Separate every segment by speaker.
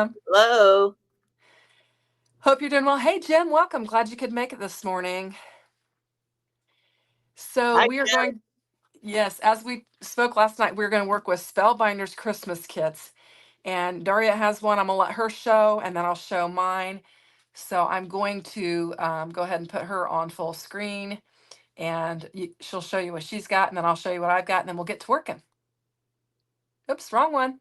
Speaker 1: welcome.
Speaker 2: Hello.
Speaker 1: Hope you're doing well. Hey, Jim, welcome. Glad you could make it this morning. So
Speaker 2: Hi,
Speaker 1: we are
Speaker 2: Jim.
Speaker 1: going, yes, as we spoke last night, we're going to work with Spellbinders Christmas kits. And Daria has one. I'm going to let her show, and then I'll show mine. So I'm going to go ahead and put her on full screen, and she'll show you what she's got, and then I'll show you what I've got, and then we'll get to working. Oops, wrong one.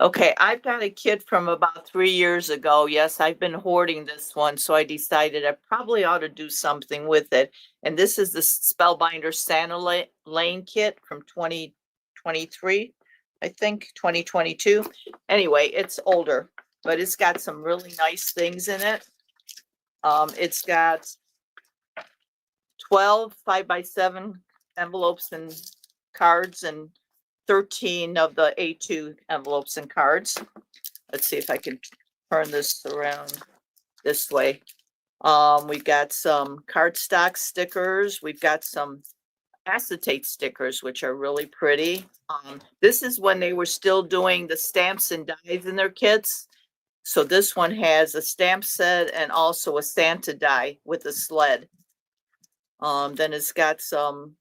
Speaker 2: Okay, I've got a kit from about 3 years ago. Yes, I've been hoarding this one, so I decided I probably ought to do something with it. And this is the Spellbinder Santa Lane kit from 2023, I think, 2022. Anyway, it's older, but it's got some really nice things in it. It's got 12 5x7 envelopes and cards and 13 of the A2 envelopes and cards. Let's see if I can turn this around this way. We've got some cardstock stickers. We've got some acetate stickers, which are really pretty. This is when they were still doing the stamps and dies in their kits. So this one has a stamp set and also a Santa die with a sled. Then it's got some,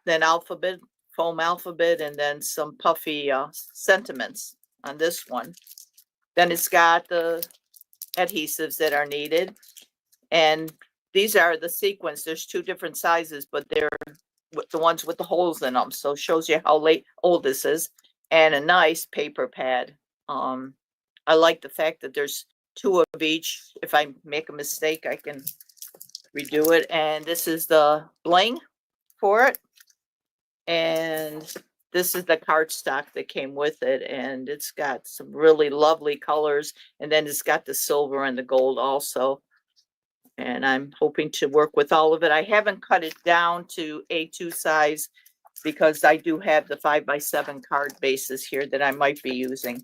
Speaker 2: then foam alphabet, and then some puffy sentiments on this one. Then it's got the adhesives that are needed. And these are the sequins. There's two different sizes, but they're the ones with the holes in them. So it shows you how old this is. And a nice paper pad. I like the fact that there's two of each. If I make a mistake, I can redo it. And this is the bling for it. And this is the cardstock that came with it, and it's got some really lovely colors, and then it's got the silver and the gold also. And I'm hoping to work with all of it. I haven't cut it down to A2 size because I do have the 5x7 card bases here that I might be using.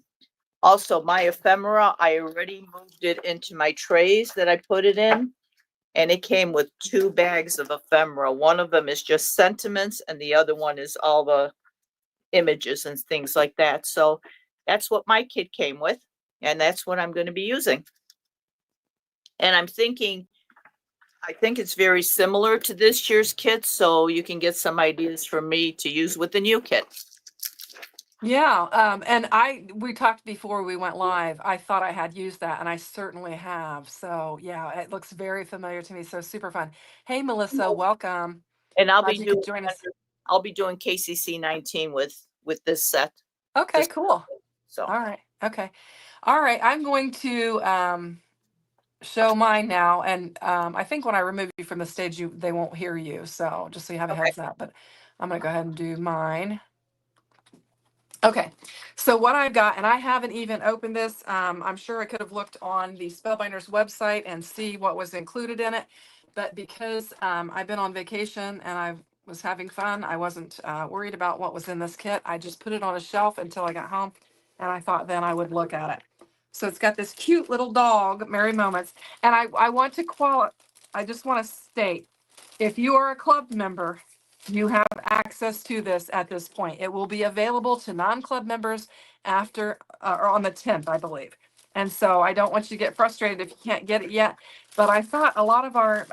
Speaker 2: Also, my ephemera, I already moved it into my trays that I put it in, and it came with 2 bags of ephemera. One of them is just sentiments, and the other one is all the images and things like that. So that's what my kit came with, and that's what I'm going to be using. And I think it's very similar to this year's kit, so you can get some ideas from me to use with the new kit.
Speaker 1: Yeah, and we talked before we went live. I thought I had used that, and I certainly have. So yeah, it looks very familiar to me. So super fun. Hey, Melissa, welcome.
Speaker 2: And
Speaker 1: Glad you could join us.
Speaker 2: I'll be doing KCC 19 with this set.
Speaker 1: Okay, cool.
Speaker 2: So
Speaker 1: All right. Okay. All right. I'm going to show mine now, and I think when I remove you from the stage, they won't hear you. So just so you have a
Speaker 2: okay.
Speaker 1: heads up. But I'm gonna go ahead and do mine. Okay, so what I've got, and I haven't even opened this. I'm sure I could have looked on the Spellbinders website and see what was included in it, but because I've been on vacation and I was having fun, I wasn't worried about what was in this kit. I just put it on a shelf until I got home, and I thought then I would look at it. So it's got this cute little dog, Merry Moments, and I want to I just want to state, if you are a club member, you have access to this at this point. It will be available to non-club members after or on the 10th, I believe. And so I don't want you to get frustrated if you can't get it yet. But I thought a lot of our,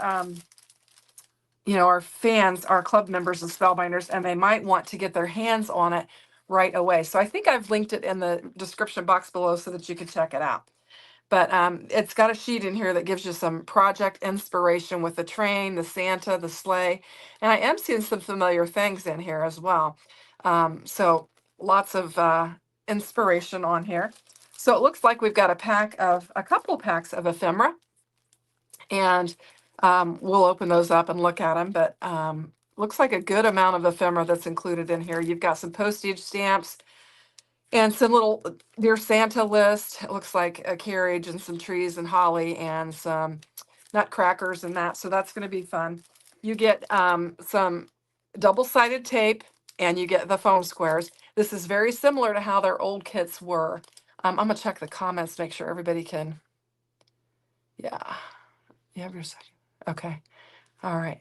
Speaker 1: our fans are club members of Spellbinders, and they might want to get their hands on it right away. So I think I've linked it in the description box below so that you can check it out. But it's got a sheet in here that gives you some project inspiration with the train, the Santa, the sleigh. And I am seeing some familiar things in here as well. So lots of inspiration on here. So it looks like we've got a couple packs of ephemera. And we'll open those up and look at them. But looks like a good amount of ephemera that's included in here. You've got some postage stamps, and some little Dear Santa list. It looks like a carriage and some trees and holly and some nutcrackers and that. So that's going to be fun. You get some double-sided tape, and you get the foam squares. This is very similar to how their old kits were. I'm going to check the comments to make sure everybody can. Yeah. You have your second. Okay. All right.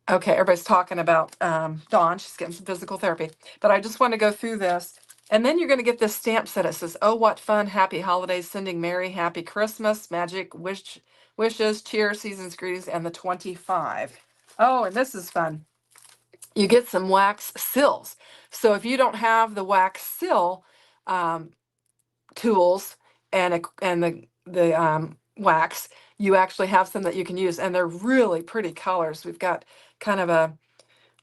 Speaker 1: Okay, everybody's talking about Dawn. She's getting some physical therapy. But I just want to go through this. And then you're going to get this stamp set. It says, "Oh, what fun. Happy holidays. Sending Merry Happy Christmas. Magic wishes. Cheer. Season's greetings." And the 25. Oh, and this is fun. You get some wax sills. So if you don't have the wax sill um, tools and the wax, you actually have some that you can use. And they're really pretty colors. We've got kind of a,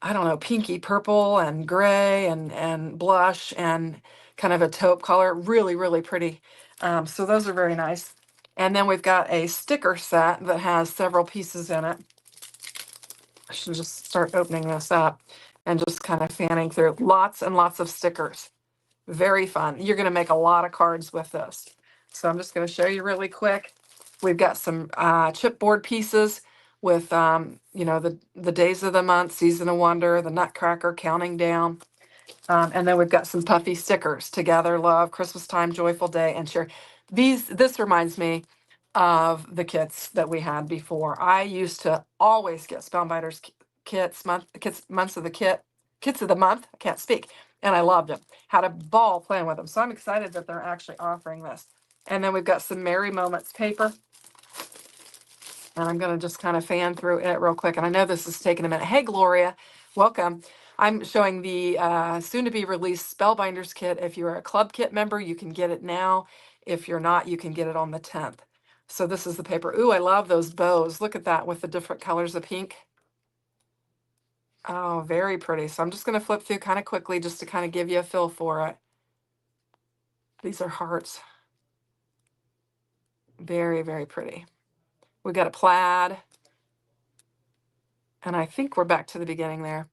Speaker 1: I don't know, pinky purple and gray and blush and kind of a taupe color. Really, really pretty. So those are very nice. And then we've got a sticker set that has several pieces in it. I should just start opening this up and just kind of fanning through. Lots and lots of stickers. Very fun. You're going to make a lot of cards with this. So I'm just going to show you really quick. We've got some chipboard pieces with, the days of the month, season of wonder, the nutcracker, counting down. And then we've got some puffy stickers: together, love, Christmas time, joyful day, and cheer. This reminds me of the kits that we had before. I used to always get Spellbinders months of the kits of the month. I can't speak, and I loved them. Had a ball playing with them. So I'm excited that they're actually offering this. And then we've got some Merry Moments paper. And I'm going to just kind of fan through it real quick. And I know this is taking a minute. Hey, Gloria, welcome. I'm showing the soon-to-be released Spellbinders kit. If you're a club kit member, you can get it now. If you're not, you can get it on the 10th. So this is the paper. Ooh, I love those bows. Look at that with the different colors of pink. Oh, very pretty. So I'm just going to flip through kind of quickly just to kind of give you a feel for it. These are hearts. Very, very pretty. We got a plaid. And I think we're back to the beginning there.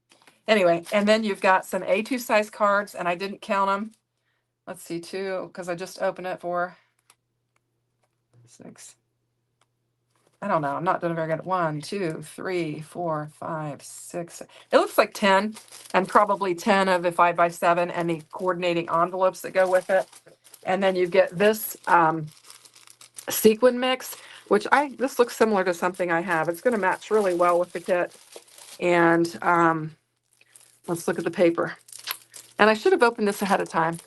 Speaker 1: Anyway, and then you've got some A2 size cards, and I didn't count them. Let's see, 2, because I just opened it for 6. I don't know. I'm not doing very good. 1, 2, 3, 4, 5, 6. It looks like 10, and probably 10 of the 5x7 and the coordinating envelopes that go with it. And then you get this sequin mix, which this looks similar to something I have. It's going to match really well with the kit. And let's look at the paper. And I should have opened this ahead of time.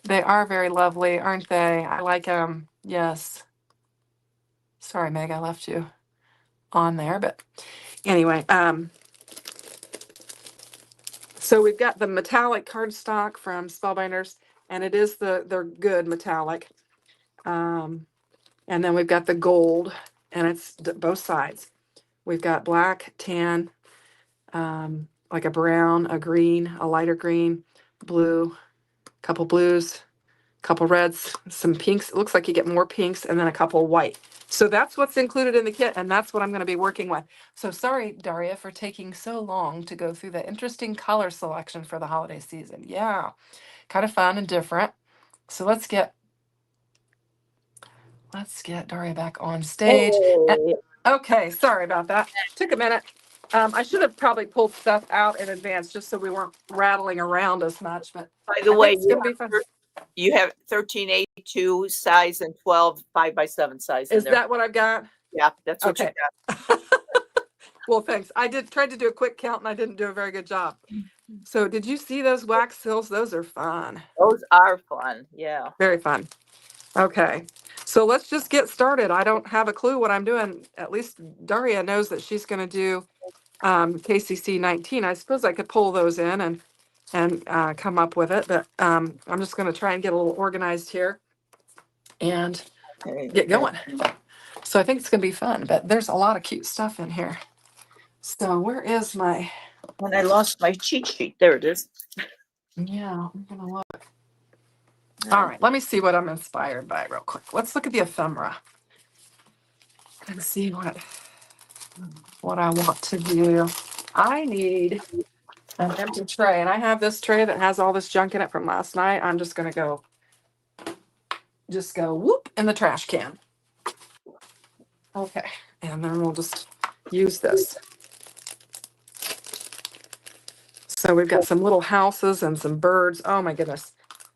Speaker 1: They are very lovely, aren't they? I like them. Yes. Sorry, Meg, I left you on there, but anyway, so we've got the metallic cardstock from Spellbinders, and it is they're good metallic. And then we've got the gold, and it's both sides. We've got black, tan, like a brown, a green, a lighter green, blue, couple blues, couple reds, some pinks. It looks like you get more pinks, and then a couple white. So that's what's included in the kit, and that's what I'm going to be working with. So sorry, Daria, for taking so long to go through the interesting color selection for the holiday season. Yeah, kind of fun and different. So let's get Daria back on stage.
Speaker 2: Hey,
Speaker 1: Okay, sorry about that. Took a minute. I should have probably pulled stuff out in advance just so we weren't rattling around as much, but
Speaker 2: by the
Speaker 1: I
Speaker 2: way,
Speaker 1: think it's going to be fun.
Speaker 2: you have 13 A2 size and 12 5x7 size in
Speaker 1: Is
Speaker 2: there.
Speaker 1: that what I've got?
Speaker 2: Yeah, that's what you
Speaker 1: Okay.
Speaker 2: got.
Speaker 1: Well, thanks. I tried to do a quick count and I didn't do a very good job. So did you see those wax sills? Those are fun.
Speaker 2: Those are fun. Yeah.
Speaker 1: Very fun. Okay. So let's just get started. I don't have a clue what I'm doing. At least Daria knows that she's going to do KCC 19. I suppose I could pull those in and come up with it, but I'm just going to try and get a little organized here and get going. So I think it's going to be fun, but there's a lot of cute stuff in here. So where is my...
Speaker 2: When I lost my cheat sheet, there it is.
Speaker 1: Yeah, I'm going to look. All right, let me see what I'm inspired by real quick. Let's look at the ephemera and see what I want to do. I need an empty tray, and I have this tray that has all this junk in it from last night. I'm just going to go whoop in the trash can. Okay, and then we'll just use this. So we've got some little houses and some birds. Oh my goodness.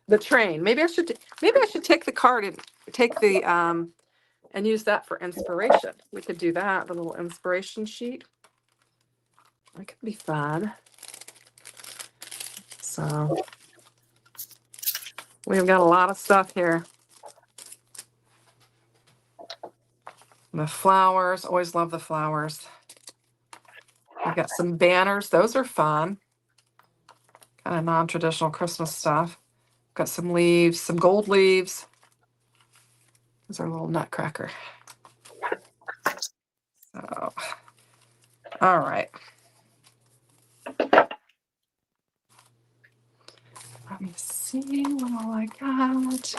Speaker 1: The train. Maybe I should take the card and take the and use that for inspiration. We could do that, the little inspiration sheet. That could be fun. So we've got a lot of stuff here. The flowers, always love the flowers. We've got some banners. Those are fun. Kind of non-traditional Christmas stuff. Got some leaves, some gold leaves. Those are a little nutcracker. So, all right. Let me see what all I got.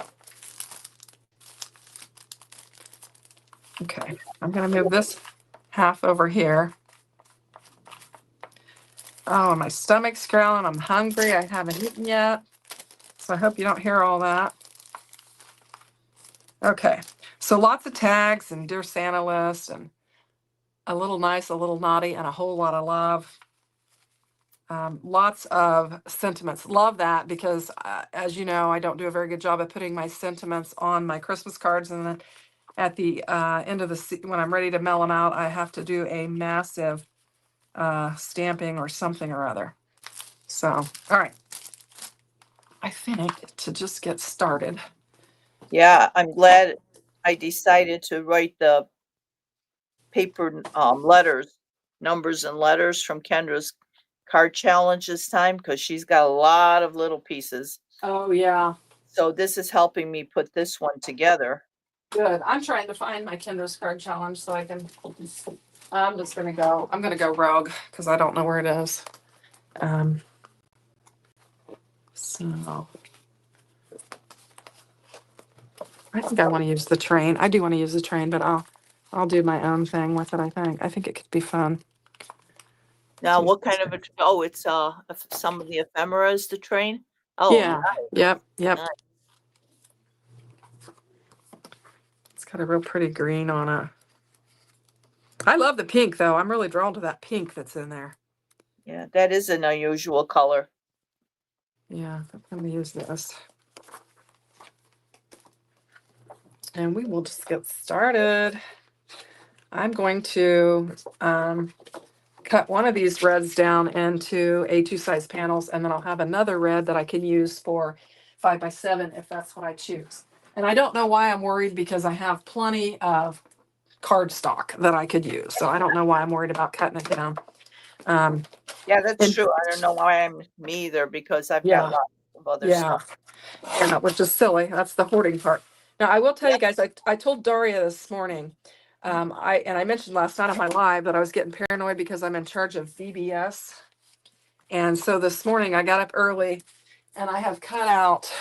Speaker 1: Okay, I'm going to move this half over here. Oh, my stomach's growling. I'm hungry. I haven't eaten yet. So I hope you don't hear all that. Okay, so lots of tags and Dear Santa list and a little nice, a little naughty, and a whole lot of love. Lots of sentiments. Love that because, as you know, I don't do a very good job of putting my sentiments on my Christmas cards. And then at the end of the, when I'm ready to mail them out, I have to do a massive stamping or something or other. So, all right. I think to just get started.
Speaker 2: Yeah, I'm glad I decided to write the paper letters, numbers and letters from Kendra's card challenge this time because she's got a lot of little pieces.
Speaker 1: Oh, yeah.
Speaker 2: So this is helping me put this one together.
Speaker 1: Good. I'm trying to find my Kendra's card challenge so I can, I'm just going to go, I'm going to go rogue because I don't know where it is. So I think I want to use the train. I do want to use the train, but I'll do my own thing with it, I think. I think it could be fun.
Speaker 2: Now, what kind of oh, it's some of the ephemeras to train. Oh,
Speaker 1: Yeah.
Speaker 2: nice.
Speaker 1: Yep.
Speaker 2: Nice.
Speaker 1: It's got a real pretty green on it. I love the pink though. I'm really drawn to that pink that's in there.
Speaker 2: Yeah, that is an unusual color.
Speaker 1: Yeah, I'm going to use this. And we will just get started. I'm going to cut one of these reds down into A2 size panels, and then I'll have another red that I can use for 5x7 if that's what I choose. And I don't know why I'm worried because I have plenty of cardstock that I could use. So I don't know why I'm worried about cutting it down.
Speaker 2: Yeah, that's
Speaker 1: And
Speaker 2: true. I don't know why I'm me either because I've got
Speaker 1: yeah,
Speaker 2: lots of other
Speaker 1: yeah,
Speaker 2: stuff.
Speaker 1: which is silly. That's the hoarding part. Now I will tell
Speaker 2: Yeah.
Speaker 1: you guys, I told Daria this morning, I mentioned last night on my live that I was getting paranoid because I'm in charge of VBS. And so this morning I got up early and I have cut out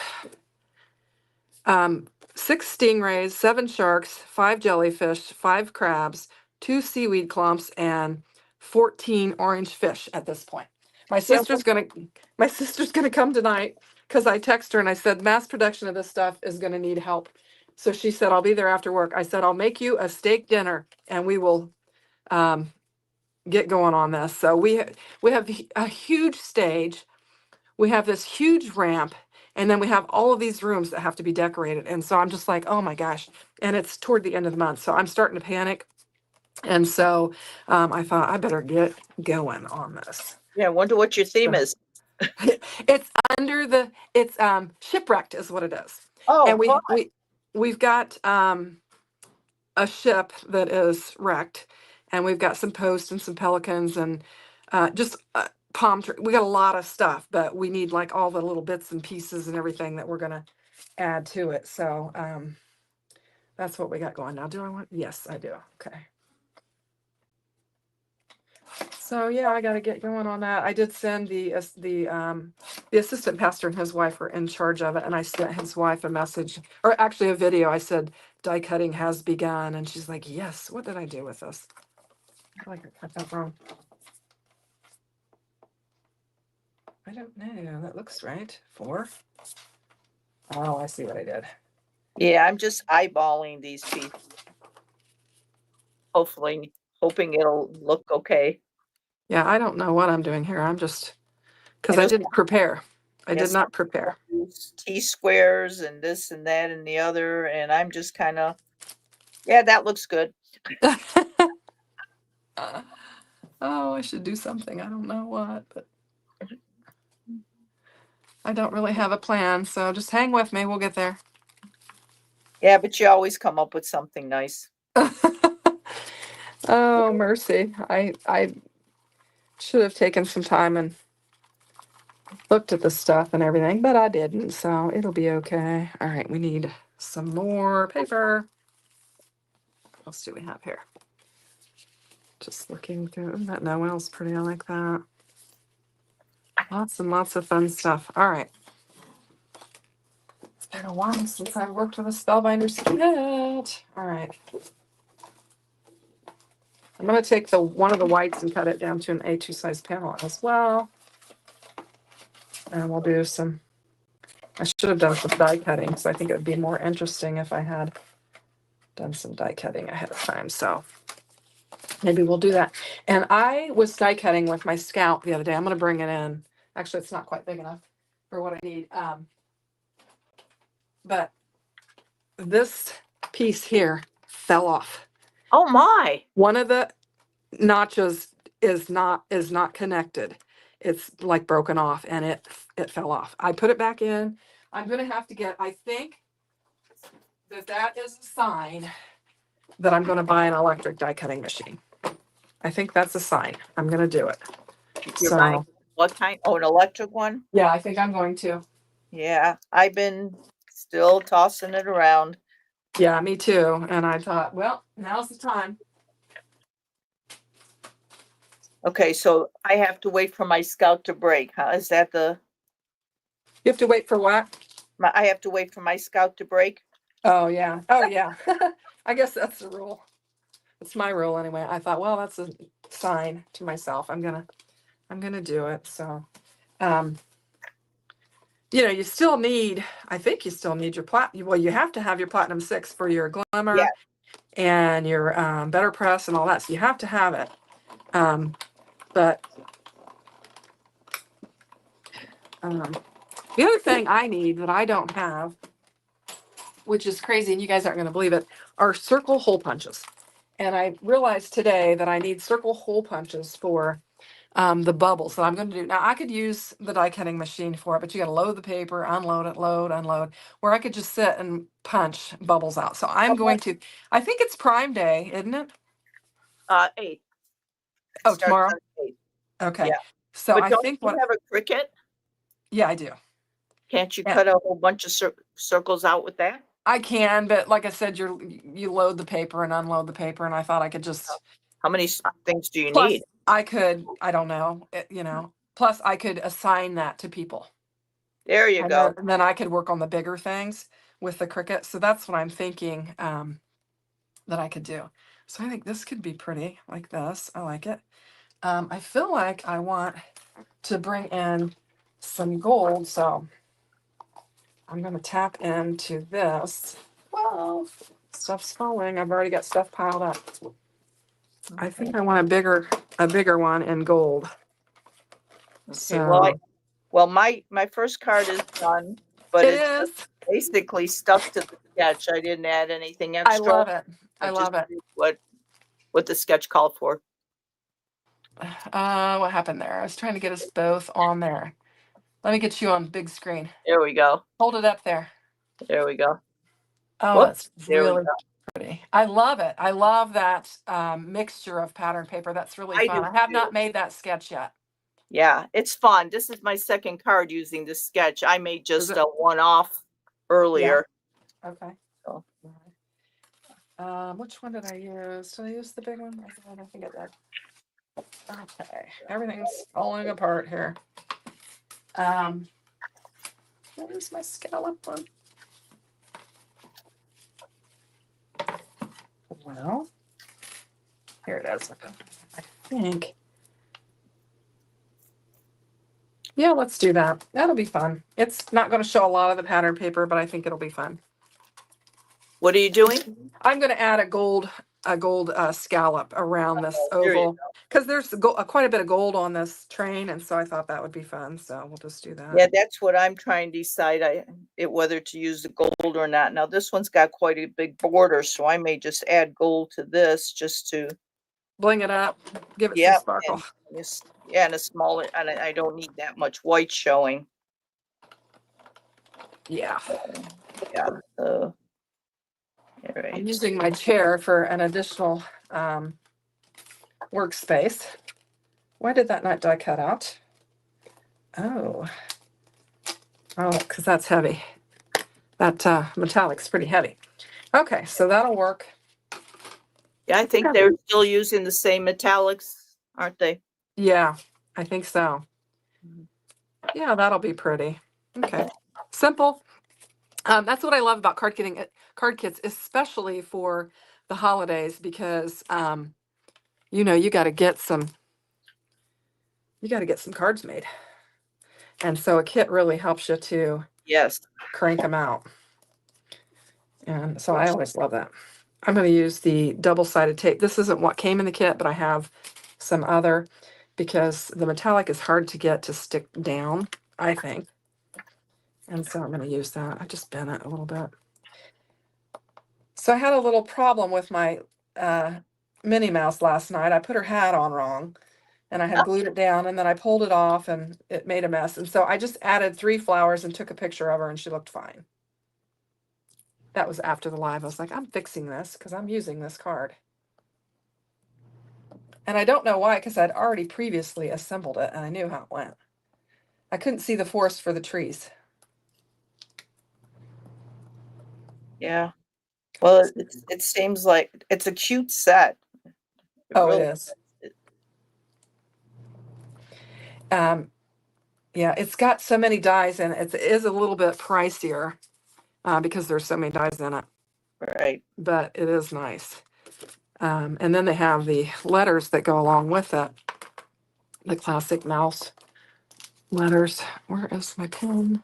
Speaker 1: 6 stingrays, 7 sharks, 5 jellyfish, 5 crabs, 2 seaweed clumps, and 14 orange fish at this point. My
Speaker 2: Yeah,
Speaker 1: sister's gonna come tonight because I text her and I said mass production of this stuff is gonna need help. So she said I'll be there after work. I said I'll make you a steak dinner and we will get going on this. So we have a huge stage. We have this huge ramp, and then we have all of these rooms that have to be decorated. And so I'm just like, oh my gosh. And it's toward the end of the month. So I'm starting to panic. And so I thought I better get going on this.
Speaker 2: yeah, I wonder what your theme
Speaker 1: So
Speaker 2: is.
Speaker 1: it's it's shipwrecked is what it is.
Speaker 2: Oh,
Speaker 1: And
Speaker 2: fun.
Speaker 1: we've got a ship that is wrecked, and we've got some posts and some pelicans and just palm tree. We got a lot of stuff, but we need like all the little bits and pieces and everything that we're gonna add to it. So that's what we got going now. Do I want? Yes, I do. Okay. So yeah, I got to get going on that. I did send the assistant pastor and his wife are in charge of it, and I sent his wife a message, or actually a video. I said die cutting has begun, and she's like, "Yes." What did I do with this? I feel like I cut that wrong. I don't know. That looks right. 4. Oh, I see what I did.
Speaker 2: Yeah, I'm just eyeballing these pieces. Hopefully, hoping it'll look okay.
Speaker 1: Yeah, I don't know what I'm doing here. I'm just
Speaker 2: I
Speaker 1: because I
Speaker 2: know
Speaker 1: didn't prepare. I did
Speaker 2: yes,
Speaker 1: not prepare.
Speaker 2: T squares and this and that and the other, and I'm just kind of Yeah, that looks good.
Speaker 1: Oh, I should do something. I don't know what, but I don't really have a plan. So just hang with me. We'll get there.
Speaker 2: Yeah, but you always come up with something nice.
Speaker 1: Oh, mercy. I should have taken some time and looked at the stuff and everything, but I didn't, so it'll be okay. All right, we need some more paper. What else do we have here? Just looking through that Noel's pretty. I like that. Lots and lots of fun stuff. All right. It's been a while since I've worked with a Spellbinders kit. All right. I'm going to take one of the whites and cut it down to an A2 size panel as well. And we'll do some, I should have done some die cutting, so I think it would be more interesting if I had done some die cutting ahead of time. So maybe we'll do that. And I was die cutting with my Scout the other day. I'm going to bring it in. Actually, it's not quite big enough for what I need. But this piece here fell off.
Speaker 2: Oh my.
Speaker 1: One of the notches is not connected. It's like broken off and it fell off. I put it back in. I'm going to have to get, I think that is a sign that I'm going to buy an electric die cutting machine. I think that's a sign. I'm going to do it.
Speaker 2: You're
Speaker 1: So
Speaker 2: buying what kind? Oh, an electric one?
Speaker 1: yeah, I think I'm going to.
Speaker 2: Yeah, I've been still tossing it around.
Speaker 1: Yeah, me too. And I thought, well, now's the time.
Speaker 2: Okay, so I have to wait for my Scout to break, huh? Is that
Speaker 1: You have to wait for what?
Speaker 2: I have to wait for my Scout to break?
Speaker 1: Oh yeah. Oh yeah. I guess that's the rule. It's my rule anyway. I thought, well, that's a sign to myself. I'm gonna do it. So you still need, I think you still need your well, you have to have your Platinum 6 for your Glimmer
Speaker 2: Yeah.
Speaker 1: and your Better Press and all that. So you have to have it. But the other thing I need that I don't have, which is crazy, and you guys aren't going to believe it, are circle hole punches. And I realized today that I need circle hole punches for the bubbles that I'm going to do. Now, I could use the die cutting machine for it, but you got to load the paper, unload it, load, unload, where I could just sit and punch bubbles out. So I'm going to, I think it's Prime Day, isn't it?
Speaker 2: 8.
Speaker 1: Oh, tomorrow?
Speaker 2: 8.
Speaker 1: Okay.
Speaker 2: Yeah.
Speaker 1: So
Speaker 2: But
Speaker 1: I
Speaker 2: don't
Speaker 1: think
Speaker 2: you have a Cricut?
Speaker 1: yeah, I do.
Speaker 2: Can't you
Speaker 1: And
Speaker 2: cut a whole bunch of circles out with that?
Speaker 1: I can, but like I said, you load the paper and unload the paper, and I thought I could just.
Speaker 2: How many things do you
Speaker 1: Plus,
Speaker 2: need?
Speaker 1: I could, I don't know, plus I could assign that to people.
Speaker 2: There you go.
Speaker 1: And then I could work on the bigger things with the Cricut. So that's what I'm thinking that I could do. So I think this could be pretty like this. I like it. I feel like I want to bring in some gold. So I'm going to tap into this. Well, stuff's falling. I've already got stuff piled up. I think I want a bigger one in gold.
Speaker 2: Okay,
Speaker 1: So
Speaker 2: well, my first card is done, but
Speaker 1: it
Speaker 2: it's
Speaker 1: is.
Speaker 2: basically stuck to the sketch. I didn't add anything
Speaker 1: I
Speaker 2: extra.
Speaker 1: love it. I love it.
Speaker 2: What the sketch called for.
Speaker 1: What happened there? I was trying to get us both on there. Let me get you on big screen.
Speaker 2: There we go.
Speaker 1: Hold it up there.
Speaker 2: There we go.
Speaker 1: Oh,
Speaker 2: Whoops,
Speaker 1: it's
Speaker 2: there we
Speaker 1: really
Speaker 2: go.
Speaker 1: pretty. I love it. I love that mixture of pattern paper. That's really fun. I have not made that sketch yet.
Speaker 2: Yeah, it's fun. This is my second card using this sketch. I made just a one-off earlier.
Speaker 1: Yeah. Okay.
Speaker 2: So.
Speaker 1: Which one did I use? Did I use the big one? I think I did. Okay. Everything's falling apart here. Where's my scallop one? Well, here it is. I think. Yeah, let's do that. That'll be fun. It's not going to show a lot of the pattern paper, but I think it'll be fun.
Speaker 2: What are you doing?
Speaker 1: I'm going to add a gold scallop around this oval because there's quite a bit of gold on this train, and so I thought that would be fun. So we'll just do that.
Speaker 2: Yeah, that's what I'm trying to decide. it whether to use the gold or not. Now this one's got quite a big border, so I may just add gold to this just to,
Speaker 1: Bling it up, give it some
Speaker 2: yeah,
Speaker 1: sparkle.
Speaker 2: yeah, and a smaller, and I don't need that much white showing.
Speaker 1: Yeah.
Speaker 2: Yeah. All
Speaker 1: I'm
Speaker 2: right.
Speaker 1: using my chair for an additional workspace. Why did that not die cut out? Oh, because that's heavy. That metallic's pretty heavy. Okay, so that'll work.
Speaker 2: Yeah, I think they're still using the same metallics, aren't they?
Speaker 1: Yeah, I think so. Yeah, that'll be pretty. Okay, simple. That's what I love about card kits, especially for the holidays, because you know you got to get some cards made, and so a kit really helps you to
Speaker 2: Yes.
Speaker 1: crank them out. And so I always love that. I'm going to use the double-sided tape. This isn't what came in the kit, but I have some other because the metallic is hard to get to stick down, I think. And so I'm going to use that. I just bent it a little bit. So I had a little problem with my Minnie Mouse last night. I put her hat on wrong and I had glued it down and then I pulled it off and it made a mess. And so I just added 3 flowers and took a picture of her and she looked fine. That was after the live. I was like, I'm fixing this because I'm using this card. And I don't know why, because I'd already previously assembled it and I knew how it went. I couldn't see the forest for the trees.
Speaker 2: Yeah. Well, it seems like it's a cute set.
Speaker 1: Oh, it is. Yeah, it's got so many dies in it. It is a little bit pricier because there's so many dies in it.
Speaker 2: Right.
Speaker 1: But it is nice. And then they have the letters that go along with it. The classic mouse letters. Where is my pen?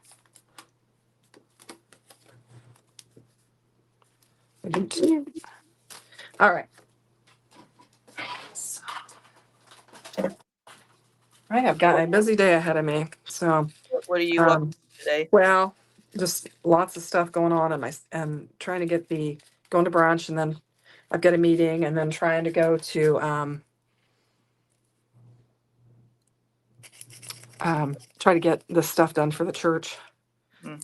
Speaker 1: All right. So, I have got a busy day ahead of me. So,
Speaker 2: What are you up to today?
Speaker 1: well, just lots of stuff going on and trying to get going to brunch, and then I've got a meeting, and then trying to go to try to get this stuff done for the church.
Speaker 2: Hmm.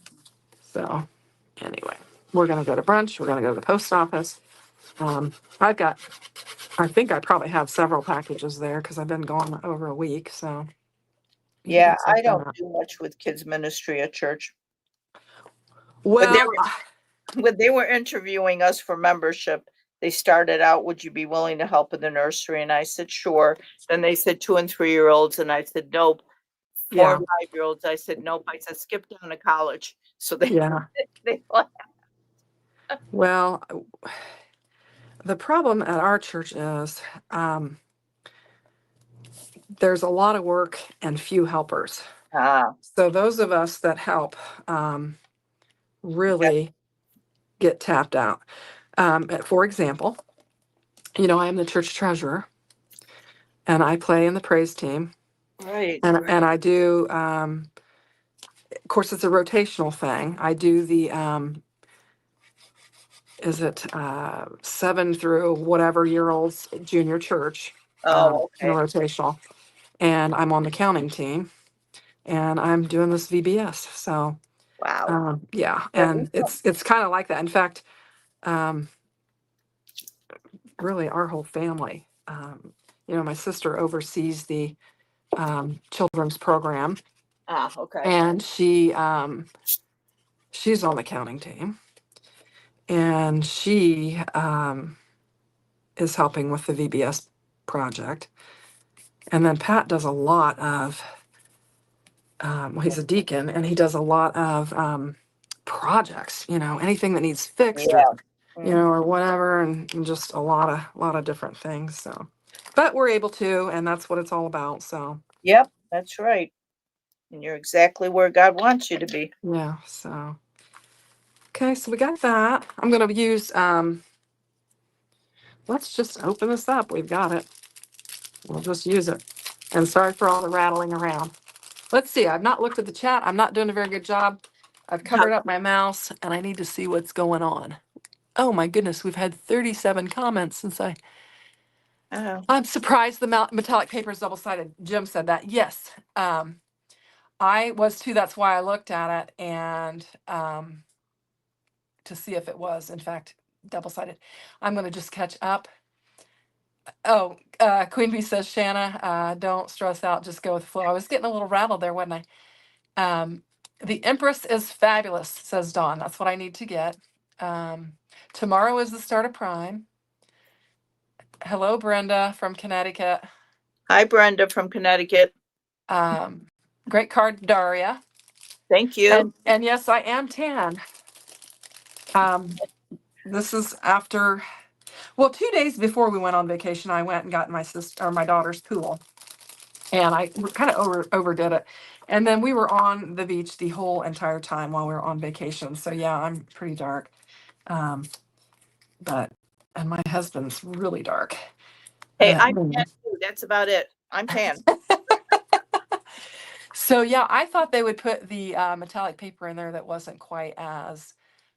Speaker 1: So anyway, we're gonna go to brunch. We're gonna go to the post office. I think I probably have several packages there because I've been gone over a week. So
Speaker 2: Yeah, I don't do much with kids ministry at church.
Speaker 1: Well,
Speaker 2: When they were interviewing us for membership, they started out, would you be willing to help in the nursery? And I said, sure. Then they said 2 and 3-year-olds. And I said, nope. 4 and 5-year-olds. I said, nope. I said, skip down to college. So they, they
Speaker 1: well, the problem at our church is there's a lot of work and few helpers. So those of us that help really get tapped out. For example, you know, I am the church treasurer and I play in the praise team.
Speaker 2: Right.
Speaker 1: And I do, of course, it's a rotational thing. I do the, is it 7 through whatever year olds junior church in a rotational. And I'm on the counting team and I'm doing this VBS. So,
Speaker 2: wow.
Speaker 1: Yeah. And it's kind of like that. In fact, really our whole family, you know, my sister oversees the children's program.
Speaker 2: Okay.
Speaker 1: And she's on the counting team. And she is helping with the VBS project. And then Pat does a lot of, well, he's a deacon and he does a lot of projects, you know, anything that needs fixed or, you know, or whatever, and just a lot of different things. So, but we're able to, and that's what it's all about. So,
Speaker 2: yep, that's right. And you're exactly where God wants you to be.
Speaker 1: Yeah. So, okay. So we got that. I'm going to use, let's just open this up. We've got it. We'll just use it. And sorry for all the rattling around. Let's see. I've not looked at the chat. I'm not doing a very good job I've covered up my mouse and I need to see what's going on. Oh my goodness, we've had 37 comments since
Speaker 2: Oh,
Speaker 1: I'm surprised the metallic paper is double-sided. Jim said that. Yes. I was too. That's why I looked at it and to see if it was, in fact, double-sided. I'm going to just catch up. Oh, Queen Bee says, Shanna, don't stress out. Just go with the flow. I was getting a little rattled there, wasn't I? The Empress is fabulous, says Dawn. That's what I need to get. Tomorrow is the start of Prime. Hello, Brenda from Connecticut.
Speaker 2: hi, Brenda from Connecticut.
Speaker 1: Great card, Daria.
Speaker 2: Thank you.
Speaker 1: And yes, I am tan. This is after, well, 2 days before we went on vacation, I went and got my sister or my daughter's pool, and I kind of overdid it. And then we were on the beach the whole entire time while we were on vacation. So yeah, I'm pretty dark. But and my husband's really dark.
Speaker 2: Hey,
Speaker 1: But
Speaker 2: I'm tan too. That's about it. I'm tan.
Speaker 1: so yeah, I thought they would put the metallic paper in there that wasn't quite as,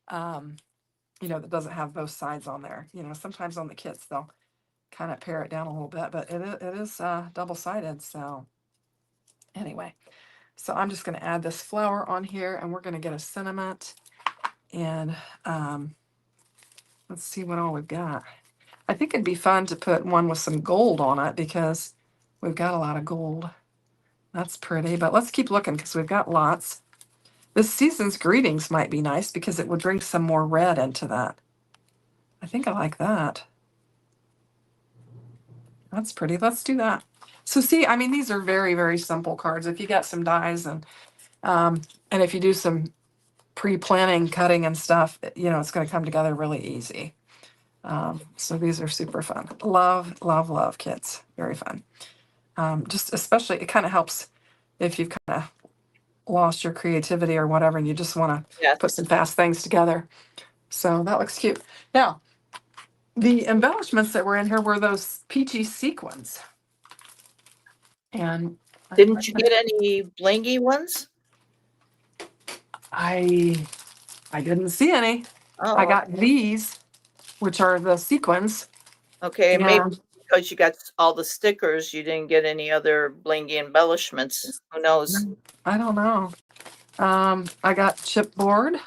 Speaker 1: that doesn't have both sides on there. Sometimes on the kits they'll kind of pare it down a little bit, but it is double-sided. So anyway, so I'm just going to add this flower on here, and we're going to get a sentiment, and let's see what all we've got. I think it'd be fun to put one with some gold on it because we've got a lot of gold. That's pretty, but let's keep looking because we've got lots. This season's greetings might be nice because it would bring some more red into that. I think I like that. That's pretty. Let's do that. So see, I mean, these are very, very simple cards. If you got some dies and if you do some pre-planning, cutting and stuff, it's going to come together really easy. So these are super fun. Love, love, love kits. Very fun. Just especially, it kind of helps if you've kind of lost your creativity or whatever, and you just want to
Speaker 2: Yes.
Speaker 1: put some fast things together. So that looks cute. Now, the embellishments that were in here were those peachy sequins. And
Speaker 2: Didn't you get any blingy ones?
Speaker 1: I didn't see any. I
Speaker 2: Oh,
Speaker 1: got these, which are the sequins.
Speaker 2: okay. Maybe
Speaker 1: And
Speaker 2: because you got all the stickers, you didn't get any other blingy embellishments. Who knows?
Speaker 1: I don't know. I got chipboard,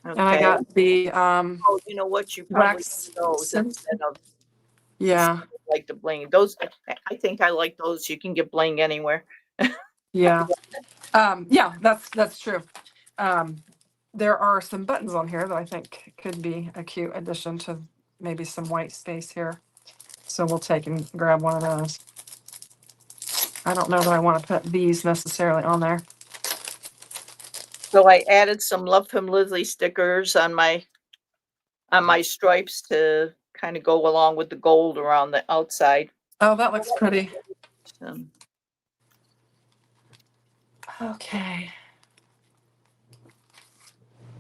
Speaker 1: and I
Speaker 2: Okay.
Speaker 1: got the
Speaker 2: Oh, you know what? You probably
Speaker 1: wax.
Speaker 2: need those instead of
Speaker 1: Yeah,
Speaker 2: like the bling. Those, I think I like those. You can get bling anywhere.
Speaker 1: yeah. Yeah, that's true. There are some buttons on here that I think could be a cute addition to maybe some white space here. So we'll take and grab one of those. I don't know that I want to put these necessarily on there.
Speaker 2: So I added some Love from Lizzie stickers on my stripes to kind of go along with the gold around the outside.
Speaker 1: Oh, that looks pretty.
Speaker 2: So,
Speaker 1: Okay.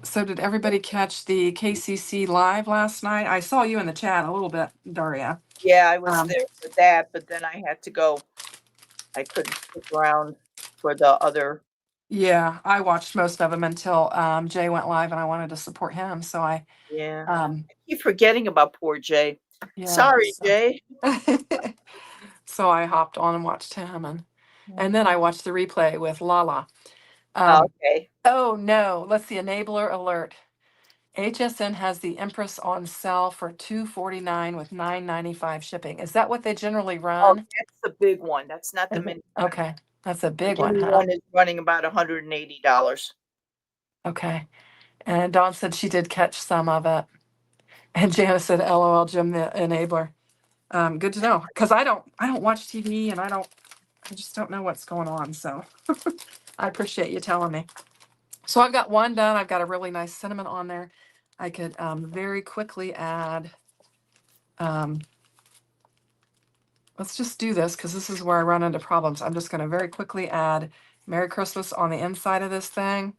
Speaker 1: So did everybody catch the KCC live last night? I saw you in the chat a little bit, Daria.
Speaker 2: yeah, I was
Speaker 1: Um,
Speaker 2: there for that, but then I had to go. I couldn't stick around for the other.
Speaker 1: Yeah, I watched most of them until Jay went live, and I wanted to support him. So
Speaker 2: Yeah,
Speaker 1: um,
Speaker 2: I keep forgetting about poor Jay.
Speaker 1: yeah.
Speaker 2: Sorry, Jay.
Speaker 1: So I hopped on and watched him, and then I watched the replay with Lala.
Speaker 2: Okay.
Speaker 1: Oh no, let's see, enabler alert. HSN has the Empress on sale for $249 with $9.95 shipping. Is that what they generally
Speaker 2: Oh,
Speaker 1: run?
Speaker 2: that's the big one. That's not the
Speaker 1: Is it?
Speaker 2: mini one.
Speaker 1: Okay, that's a
Speaker 2: The
Speaker 1: big one,
Speaker 2: mini
Speaker 1: huh?
Speaker 2: one is running about $180.
Speaker 1: Okay. And Dawn said she did catch some of it. And Janice said, "LOL, Jim the enabler." Good to know, because I don't watch TV, and I just don't know what's going on. So I appreciate you telling me. So I've got one done. I've got a really nice cinnamon on there. I could very quickly add. Let's just do this because this is where I run into problems. I'm just going to very quickly add Merry Christmas on the inside of this thing.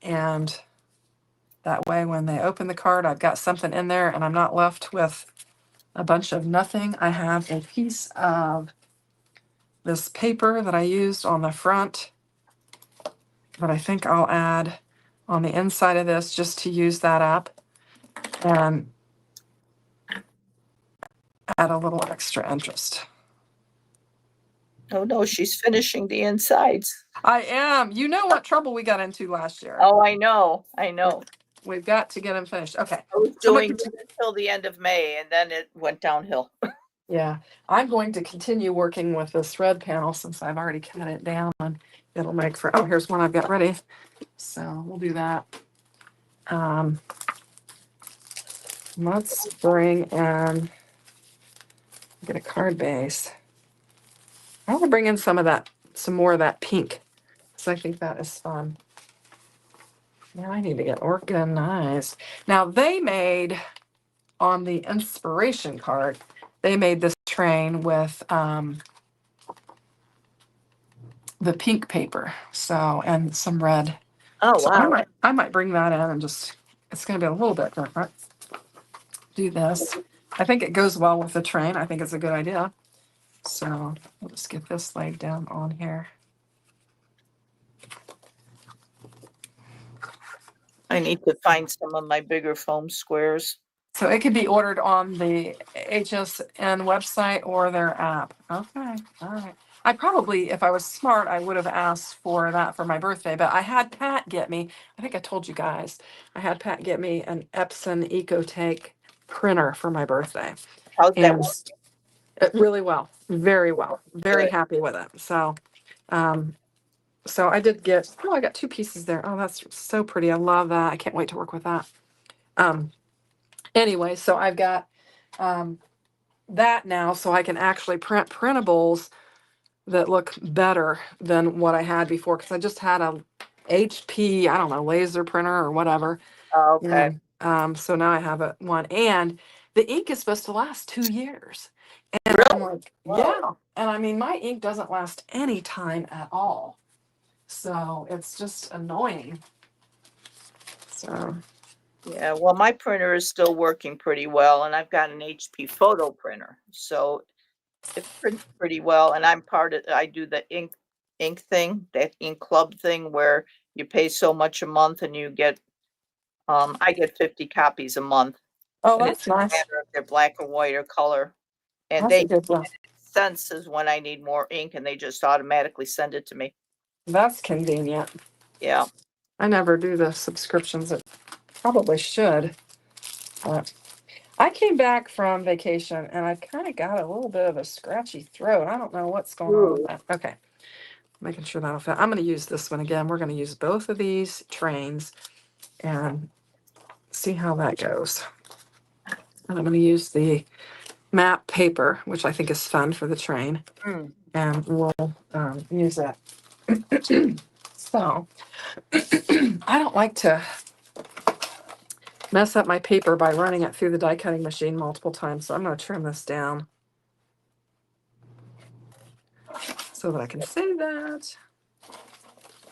Speaker 1: And that way, when they open the card, I've got something in there and I'm not left with a bunch of nothing. I have a piece of this paper that I used on the front that I think I'll add on the inside of this just to use that up and add a little extra interest.
Speaker 2: Oh no, she's finishing the insides.
Speaker 1: I am. You know what trouble we got into last year.
Speaker 2: Oh, I know. I know.
Speaker 1: We've got to get them finished. Okay.
Speaker 2: I was
Speaker 1: So
Speaker 2: doing this until the end of May and then it went downhill.
Speaker 1: yeah, I'm going to continue working with this thread panel since I've already cut it down. It'll make for, oh, here's one I've got ready. So we'll do that. Let's bring in, get a card base. I want to bring in some more of that pink. So I think that is fun. Now I need to get organized. Now they made, on the inspiration card, they made this train with the pink paper. So, and some red.
Speaker 2: Oh,
Speaker 1: So
Speaker 2: wow.
Speaker 1: I might bring that in and just, it's going to be a little bit different. Do this. I think it goes well with the train. I think it's a good idea. So we'll just get this laid down on here.
Speaker 2: I need to find some of my bigger foam squares.
Speaker 1: So it can be ordered on the HSN website or their app. Okay, all right. I probably, if I was smart, I would have asked for that for my birthday, but I had Pat get me, I think I told you guys, I had Pat get me an Epson EcoTake printer for my birthday.
Speaker 2: How's that
Speaker 1: And
Speaker 2: work?
Speaker 1: really well, very well, very
Speaker 2: Good.
Speaker 1: happy with it. So, so I did get, oh, I got 2 pieces there. Oh, that's so pretty. I love that. I can't wait to work with that. Anyway, so I've got that now, so I can actually print printables that look better than what I had before, because I just had a HP, I don't know, laser printer or whatever.
Speaker 2: Oh, okay.
Speaker 1: And so now I have one, and the ink is supposed to last 2 years. And I'm
Speaker 2: Really?
Speaker 1: like,
Speaker 2: Whoa.
Speaker 1: yeah. And I mean, my ink doesn't last any time at all. So it's just annoying. So
Speaker 2: Yeah, well, my printer is still working pretty well, and I've got an HP photo printer, so it prints pretty well. And I do the ink thing, that ink club thing where you pay so much a month and you get, I get 50 copies a month,
Speaker 1: oh,
Speaker 2: and it
Speaker 1: that's
Speaker 2: doesn't
Speaker 1: nice.
Speaker 2: matter if they're black or white or color. And
Speaker 1: That's a
Speaker 2: they
Speaker 1: good one.
Speaker 2: senses when I need more ink, and they just automatically send it to me.
Speaker 1: That's convenient.
Speaker 2: Yeah.
Speaker 1: I never do the subscriptions. It probably should. But I came back from vacation and I've kind of got a little bit of a scratchy throat. I don't know what's going on with that. Okay. Making sure that'll fit. I'm going to use this one again. We're going to use both of these trains and see how that goes. And I'm going to use the map paper, which I think is fun for the train.
Speaker 2: Mm.
Speaker 1: And we'll use that. So I don't like to mess up my paper by running it through the die cutting machine multiple times. So I'm going to trim this down so that I can save that.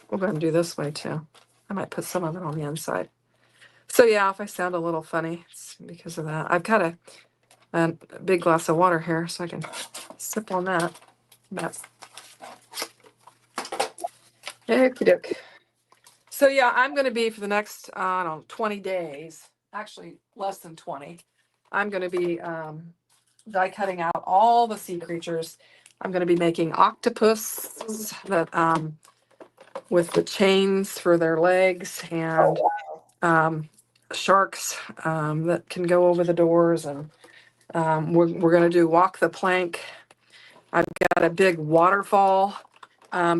Speaker 1: We'll go ahead and do this way too. I might put some of it on the inside. So yeah, if I sound a little funny, it's because of that. I've got a big glass of water here so I can sip on that. That's okie doke. So yeah, I'm going to be for the next, I don't know, 20 days, actually less than 20. I'm going to be die cutting out all the sea creatures. I'm going to be making octopuses that with the chains for their legs, and sharks that can go over the doors, and we're going to do walk the plank. I've got a big waterfall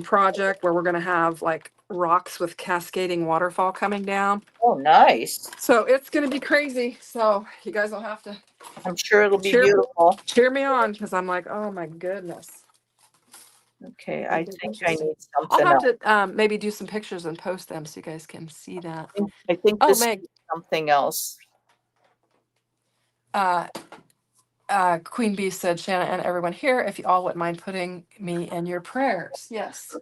Speaker 1: project where we're going to have like rocks with cascading waterfall coming down.
Speaker 2: Oh, nice.
Speaker 1: So it's going to be crazy. So you guys will have to
Speaker 2: I'm sure it'll be beautiful.
Speaker 1: cheer me on, because I'm like, oh my goodness.
Speaker 2: Okay, I think I need
Speaker 1: I'll
Speaker 2: something
Speaker 1: have
Speaker 2: else.
Speaker 1: to maybe do some pictures and post them so you guys can see that.
Speaker 2: I think
Speaker 1: Oh,
Speaker 2: this
Speaker 1: Meg,
Speaker 2: is something else.
Speaker 1: Queen Bee said, Shanna and everyone here, if you all wouldn't mind putting me in your prayers. Yes.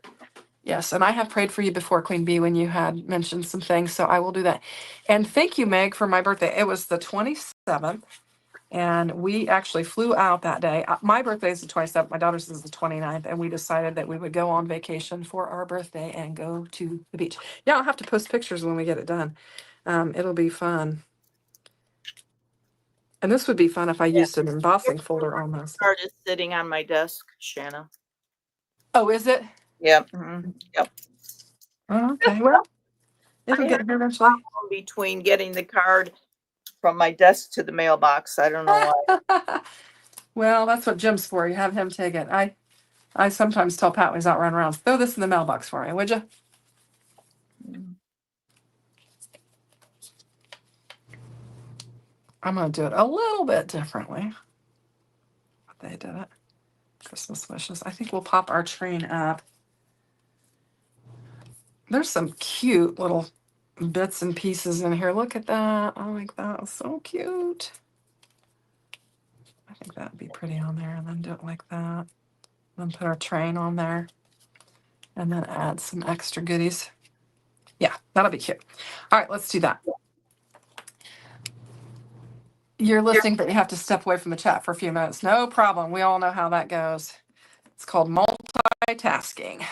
Speaker 1: Yes. And I have prayed for you before, Queen Bee, when you had mentioned some things. So I will do that. And thank you, Meg, for my birthday. It was the 27th. And we actually flew out that day. My birthday is the 27th, my daughter's is the 29th, and we decided that we would go on vacation for our birthday and go to the beach. Yeah, I'll have to post pictures when we get it done. It'll be fun. And this would be fun if I
Speaker 2: Yeah.
Speaker 1: used an embossing folder on this.
Speaker 2: Card is sitting on my desk, Shanna.
Speaker 1: Oh, is it?
Speaker 2: Yep. Yep.
Speaker 1: Oh, okay, well, it'll
Speaker 2: I
Speaker 1: get
Speaker 2: have
Speaker 1: here eventually.
Speaker 2: between getting the card from my desk to the mailbox. I don't know why.
Speaker 1: Well, that's what Jim's for. You have him take it. I sometimes tell Pat when he's out running around, throw this in the mailbox for me, would you? I'm going to do it a little bit differently. They did it. Christmas wishes. I think we'll pop our train up. There's some cute little bits and pieces in here. Look at that. I like that. So cute. I think that'd be pretty on there, and then do it like that. Then put our train on there, and then add some extra goodies. Yeah, that'll be cute. All right, let's do that. You're listening, but you have to step away from the chat for a few minutes. No problem. We all know how that goes. It's called multitasking.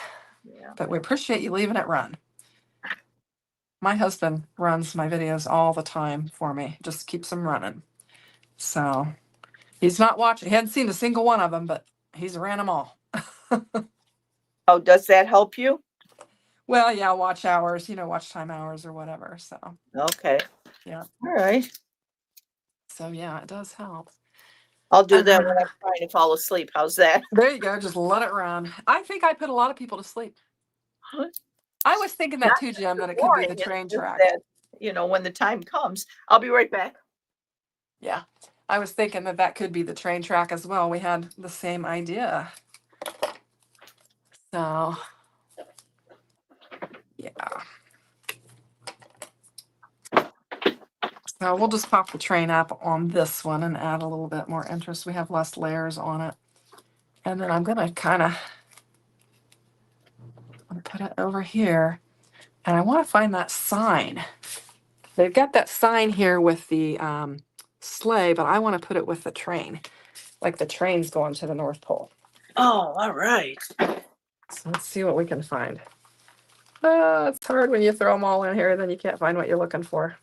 Speaker 2: Yeah.
Speaker 1: But we appreciate you leaving it run. My husband runs my videos all the time for me, just keeps them running. So he's not watching. He hadn't seen a single one of them, but he's ran them all.
Speaker 2: Oh, does that help you?
Speaker 1: Well, yeah, watch hours, watch time hours or whatever. So,
Speaker 2: Okay.
Speaker 1: yeah.
Speaker 2: All right.
Speaker 1: So, yeah, it does help.
Speaker 2: I'll do that when I'm trying to fall asleep. How's that?
Speaker 1: There you go. Just let it run. I think I put a lot of people to sleep. I was thinking that too, Jim, that it could be the train track.
Speaker 2: That, when the time comes. I'll be right back.
Speaker 1: Yeah, I was thinking that could be the train track as well. We had the same idea. So, yeah. So we'll just pop the train up on this one and add a little bit more interest. We have less layers on it. And then I'm going to kind of put it over here. And I want to find that sign. They've got that sign here with the sleigh, but I want to put it with the train. Like the train's going to the North Pole.
Speaker 2: Oh, all right.
Speaker 1: So let's see what we can find. It's hard when you throw them all in here, then you can't find what you're looking for.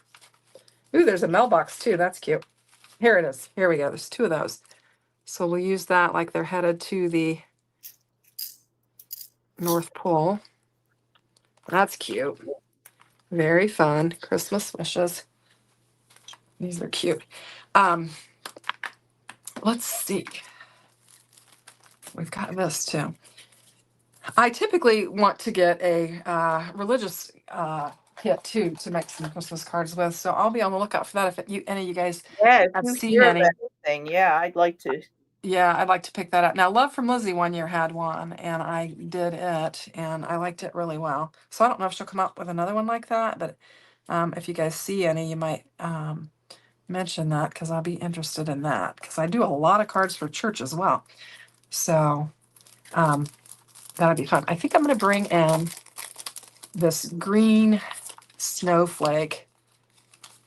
Speaker 1: Ooh, there's a mailbox too. That's cute. Here it is. Here we go. There's two of those. So we'll use that like they're headed to the North Pole. That's cute. Very fun. Christmas wishes. These are cute. Let's see. We've got this too. I typically want to get a religious kit too to make some Christmas cards with. So I'll be on the lookout for that. If any of you guys
Speaker 2: Yeah,
Speaker 1: have
Speaker 2: if you
Speaker 1: seen
Speaker 2: hear of
Speaker 1: any.
Speaker 2: anything, yeah, I'd like to.
Speaker 1: Yeah, I'd like to pick that up. Now, Love from Lizzie one year had one, and I did it, and I liked it really well. So I don't know if she'll come up with another one like that, but if you guys see any, you might mention that because I'll be interested in that because I do a lot of cards for church as well. So that'd be fun. I think I'm going to bring in this green snowflake,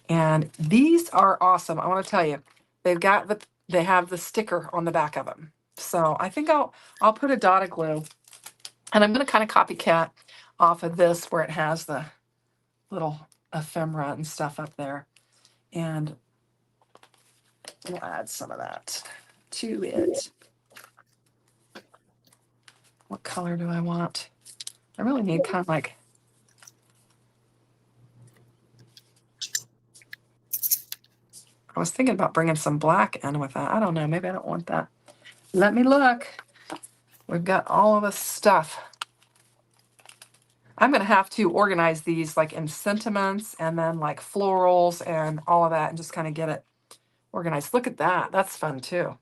Speaker 1: and these are awesome. I want to tell you, they have the sticker on the back of them. So I think I'll put a dot of glue, and I'm going to kind of copycat off of this where it has the little ephemera and stuff up there, and we'll add some of that to it. What color do I want? I really need kind of like, I was thinking about bringing some black in with that. I don't know. Maybe I don't want that. Let me look. We've got all of this stuff. I'm going to have to organize these like in sentiments and then like florals and all of that and just kind of get it organized. Look at that. That's fun too.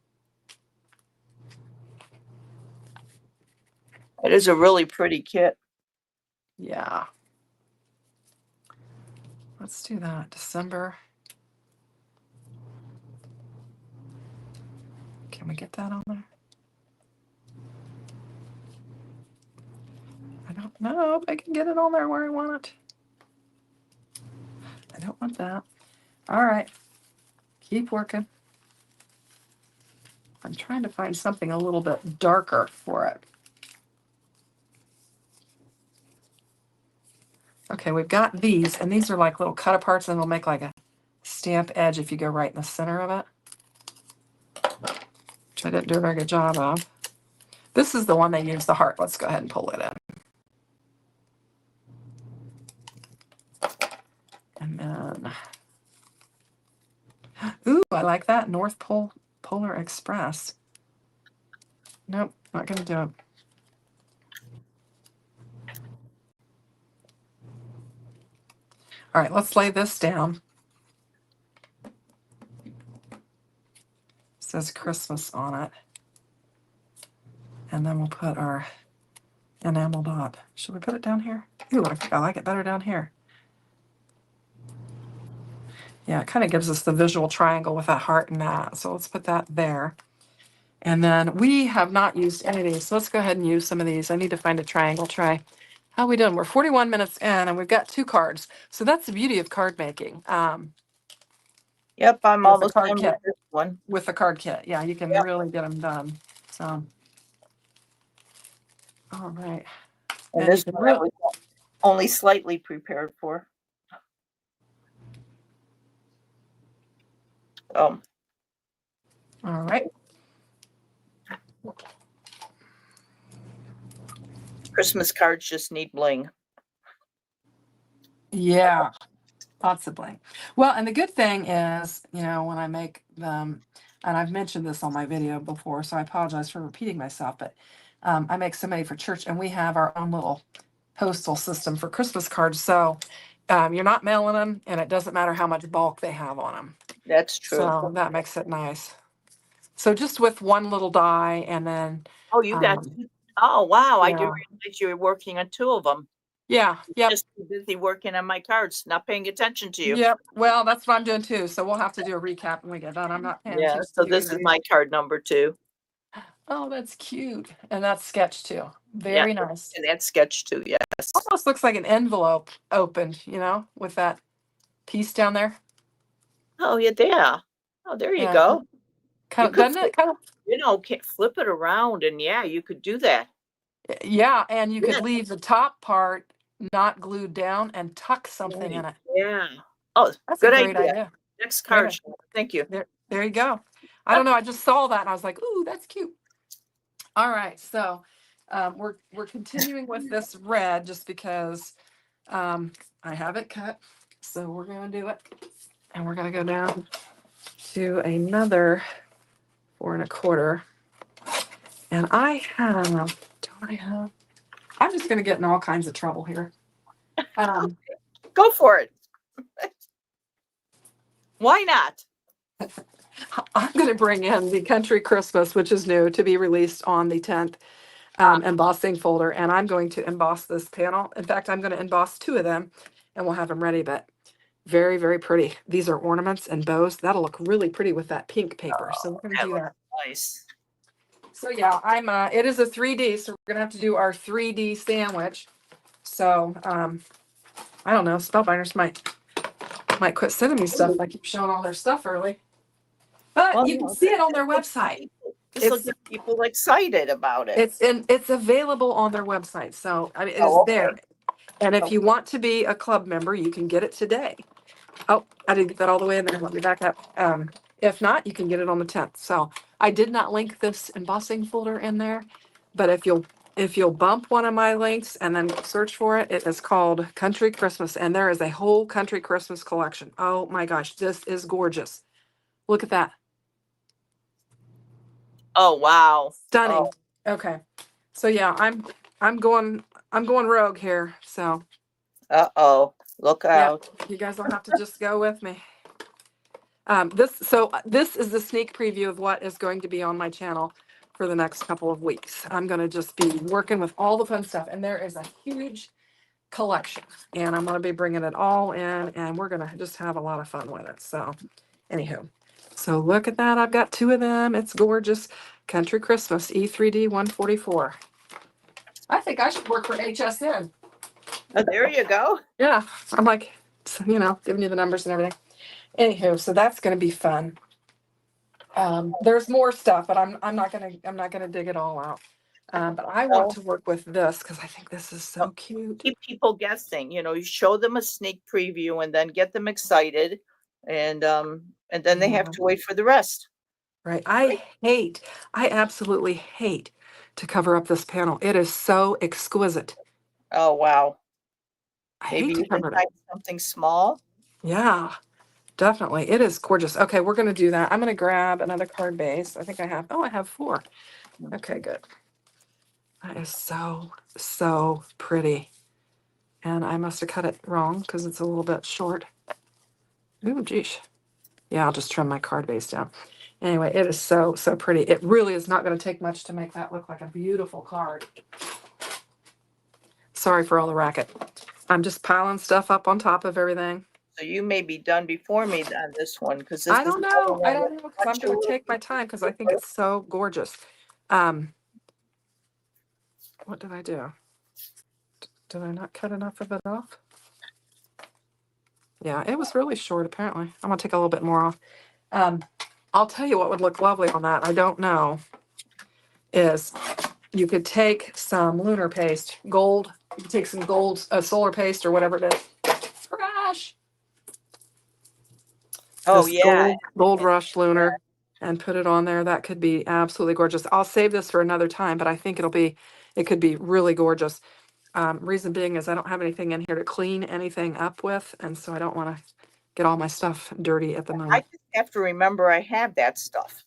Speaker 2: It is a really pretty kit.
Speaker 1: Yeah. Let's do that. December. Can we get that on there? I don't know if I can get it on there where I want it. I don't want that. All right. Keep working. I'm trying to find something a little bit darker for it. Okay, we've got these, and these are like little cut aparts, and they'll make like a stamp edge if you go right in the center of it, which I didn't do a very good job of. This is the one they use the heart. Let's go ahead and pull it in. And then, ooh, I like that. North Pole Polar Express. Nope, not going to do it. All right, let's lay this down. It says Christmas on it. And then we'll put our enamel dot. Should we put it down here? Ooh, I think I like it better down here. Yeah, it kind of gives us the visual triangle with that heart and that. So let's put that there. And then we have not used any of these. So let's go ahead and use some of these. I need to find a triangle tray. How are we doing? We're 41 minutes in and we've got 2 cards. So that's the beauty of card making.
Speaker 2: Yep, I'm
Speaker 1: With the
Speaker 2: almost
Speaker 1: card
Speaker 2: done
Speaker 1: kit.
Speaker 2: with this one.
Speaker 1: With the card kit. Yeah, you can
Speaker 2: Yep.
Speaker 1: really get them done. So, all right.
Speaker 2: And
Speaker 1: And
Speaker 2: this
Speaker 1: you can
Speaker 2: one I was only slightly prepared for.
Speaker 1: all right.
Speaker 2: Christmas cards just need bling.
Speaker 1: Yeah, lots of bling. Well, and the good thing is, you know, when I make them, and I've mentioned this on my video before, so I apologize for repeating myself, but I make so many for church, and we have our own little postal system for Christmas cards. So you're not mailing them, and it doesn't matter how much bulk they have on them.
Speaker 2: That's true.
Speaker 1: So that makes it nice. So just with one little die, and then
Speaker 2: Oh, you got oh wow, I didn't
Speaker 1: yeah.
Speaker 2: realize you were working on 2 of them.
Speaker 1: Yeah, yep,
Speaker 2: Just too busy working on my cards, not paying attention to you.
Speaker 1: yep. Well, that's what I'm doing too. So we'll have to do a recap when we get done. I'm not paying
Speaker 2: Yeah,
Speaker 1: attention
Speaker 2: so
Speaker 1: to you
Speaker 2: this is
Speaker 1: either.
Speaker 2: my card number 2.
Speaker 1: Oh, that's cute. And that's sketch too.
Speaker 2: Yeah,
Speaker 1: Very nice.
Speaker 2: and that's sketch too, yes.
Speaker 1: Almost looks like an envelope opened, you know, with that piece down there.
Speaker 2: Oh, yeah. Oh, there you
Speaker 1: Yeah.
Speaker 2: go.
Speaker 1: Kind
Speaker 2: You
Speaker 1: of,
Speaker 2: could
Speaker 1: doesn't it? Kind of,
Speaker 2: you know, flip it around and yeah, you could do that.
Speaker 1: yeah. And you could
Speaker 2: Yeah.
Speaker 1: leave the top part not glued down and tuck something in
Speaker 2: Right.
Speaker 1: it.
Speaker 2: Yeah. Oh,
Speaker 1: That's a
Speaker 2: good
Speaker 1: great
Speaker 2: idea.
Speaker 1: idea.
Speaker 2: Next
Speaker 1: Great
Speaker 2: card.
Speaker 1: idea.
Speaker 2: Thank you.
Speaker 1: There you go. I don't know. I just saw that and I was like, ooh, that's cute. All right. So we're continuing with this red just because I have it cut. So we're going to do it. And we're going to go down to another 4 1/4. And I have, don't I have? I'm just going to get in all kinds of trouble here.
Speaker 2: Go for it. Why not?
Speaker 1: I'm going to bring in the Country Christmas, which is new to be released on the 10th embossing folder. And I'm going to emboss this panel. In fact, I'm going to emboss 2 of them and we'll have them ready. But very, very pretty. These are ornaments and bows. That'll look really pretty with that pink paper. So we're going to do that.
Speaker 2: Nice.
Speaker 1: So yeah, it is a 3D, so we're gonna have to do our 3D sandwich. So I don't know, Spellbinders might quit sending me stuff if I keep showing all their stuff early. But
Speaker 2: Well,
Speaker 1: you can see it on their website.
Speaker 2: This will get people excited about it.
Speaker 1: It's available on their website. So I mean, it is
Speaker 2: Oh, okay.
Speaker 1: there. And if you want to be a club member, you can get it today. Oh, I didn't get that all the way in there. Let me back up. If not, you can get it on the 10th. So I did not link this embossing folder in there, but if you'll bump one of my links and then search for it, it is called Country Christmas, and there is a whole Country Christmas collection. Oh my gosh, this is gorgeous. Look at that.
Speaker 2: Oh wow.
Speaker 1: Stunning.
Speaker 2: Oh.
Speaker 1: Okay. So yeah, I'm going rogue here. So
Speaker 2: Uh-oh. Look
Speaker 1: yeah,
Speaker 2: out.
Speaker 1: you guys will have to just go with me. This is the sneak preview of what is going to be on my channel for the next couple of weeks. I'm going to just be working with all the fun stuff, and there is a huge collection, and I'm going to be bringing it all in, and we're going to just have a lot of fun with it. So anywho, so look at that. I've got 2 of them. It's gorgeous. Country Christmas E3D 144. I think I should work for HSN.
Speaker 2: Oh, there you go.
Speaker 1: Yeah, I'm like, you know, giving you the numbers and everything. Anywho, so that's going to be fun. There's more stuff, but I'm not gonna dig it all out. But I want
Speaker 2: So
Speaker 1: to work with this because I think this is so cute.
Speaker 2: keep people guessing, you show them a sneak preview and then get them excited and then they have
Speaker 1: Yeah,
Speaker 2: to wait for the rest.
Speaker 1: right.
Speaker 2: Right?
Speaker 1: I absolutely hate to cover up this panel. It is so exquisite.
Speaker 2: Oh, wow.
Speaker 1: I
Speaker 2: Maybe
Speaker 1: hate to
Speaker 2: you can
Speaker 1: cover it up.
Speaker 2: find something small.
Speaker 1: Yeah, definitely. It is gorgeous. Okay, we're gonna do that. I'm gonna grab another card base. I think I have four. Okay, good. That is so, so pretty. And I must have cut it wrong because it's a little bit short. Ooh, geez. Yeah, I'll just trim my card base down. Anyway, it is so, so pretty. It really is not going to take much to make that look like a beautiful card. Sorry for all the racket. I'm just piling stuff up on top of everything.
Speaker 2: So you may be done before me on this one because this
Speaker 1: I
Speaker 2: is
Speaker 1: don't
Speaker 2: another
Speaker 1: know. I
Speaker 2: one with
Speaker 1: don't know because
Speaker 2: a
Speaker 1: I'm
Speaker 2: bunch of
Speaker 1: going to
Speaker 2: little
Speaker 1: take my
Speaker 2: pieces
Speaker 1: time because
Speaker 2: to
Speaker 1: I think
Speaker 2: it.
Speaker 1: it's so gorgeous. Um, what did I do? Did I not cut enough of it off? Yeah, it was really short apparently. I'm going to take a little bit more off. Um, I'll tell you what would look lovely on that. I don't know. Is you could take some lunar paste, gold. You could take some gold, solar paste or whatever it is. Crash
Speaker 2: Oh
Speaker 1: this
Speaker 2: yeah.
Speaker 1: gold rush lunar and put it on there. That could be absolutely gorgeous. I'll save this for another time, but I think it could be really gorgeous. Reason being is I don't have anything in here to clean anything up with, and so I don't want to get all my stuff dirty at the
Speaker 2: I
Speaker 1: moment.
Speaker 2: just have to remember I have that stuff.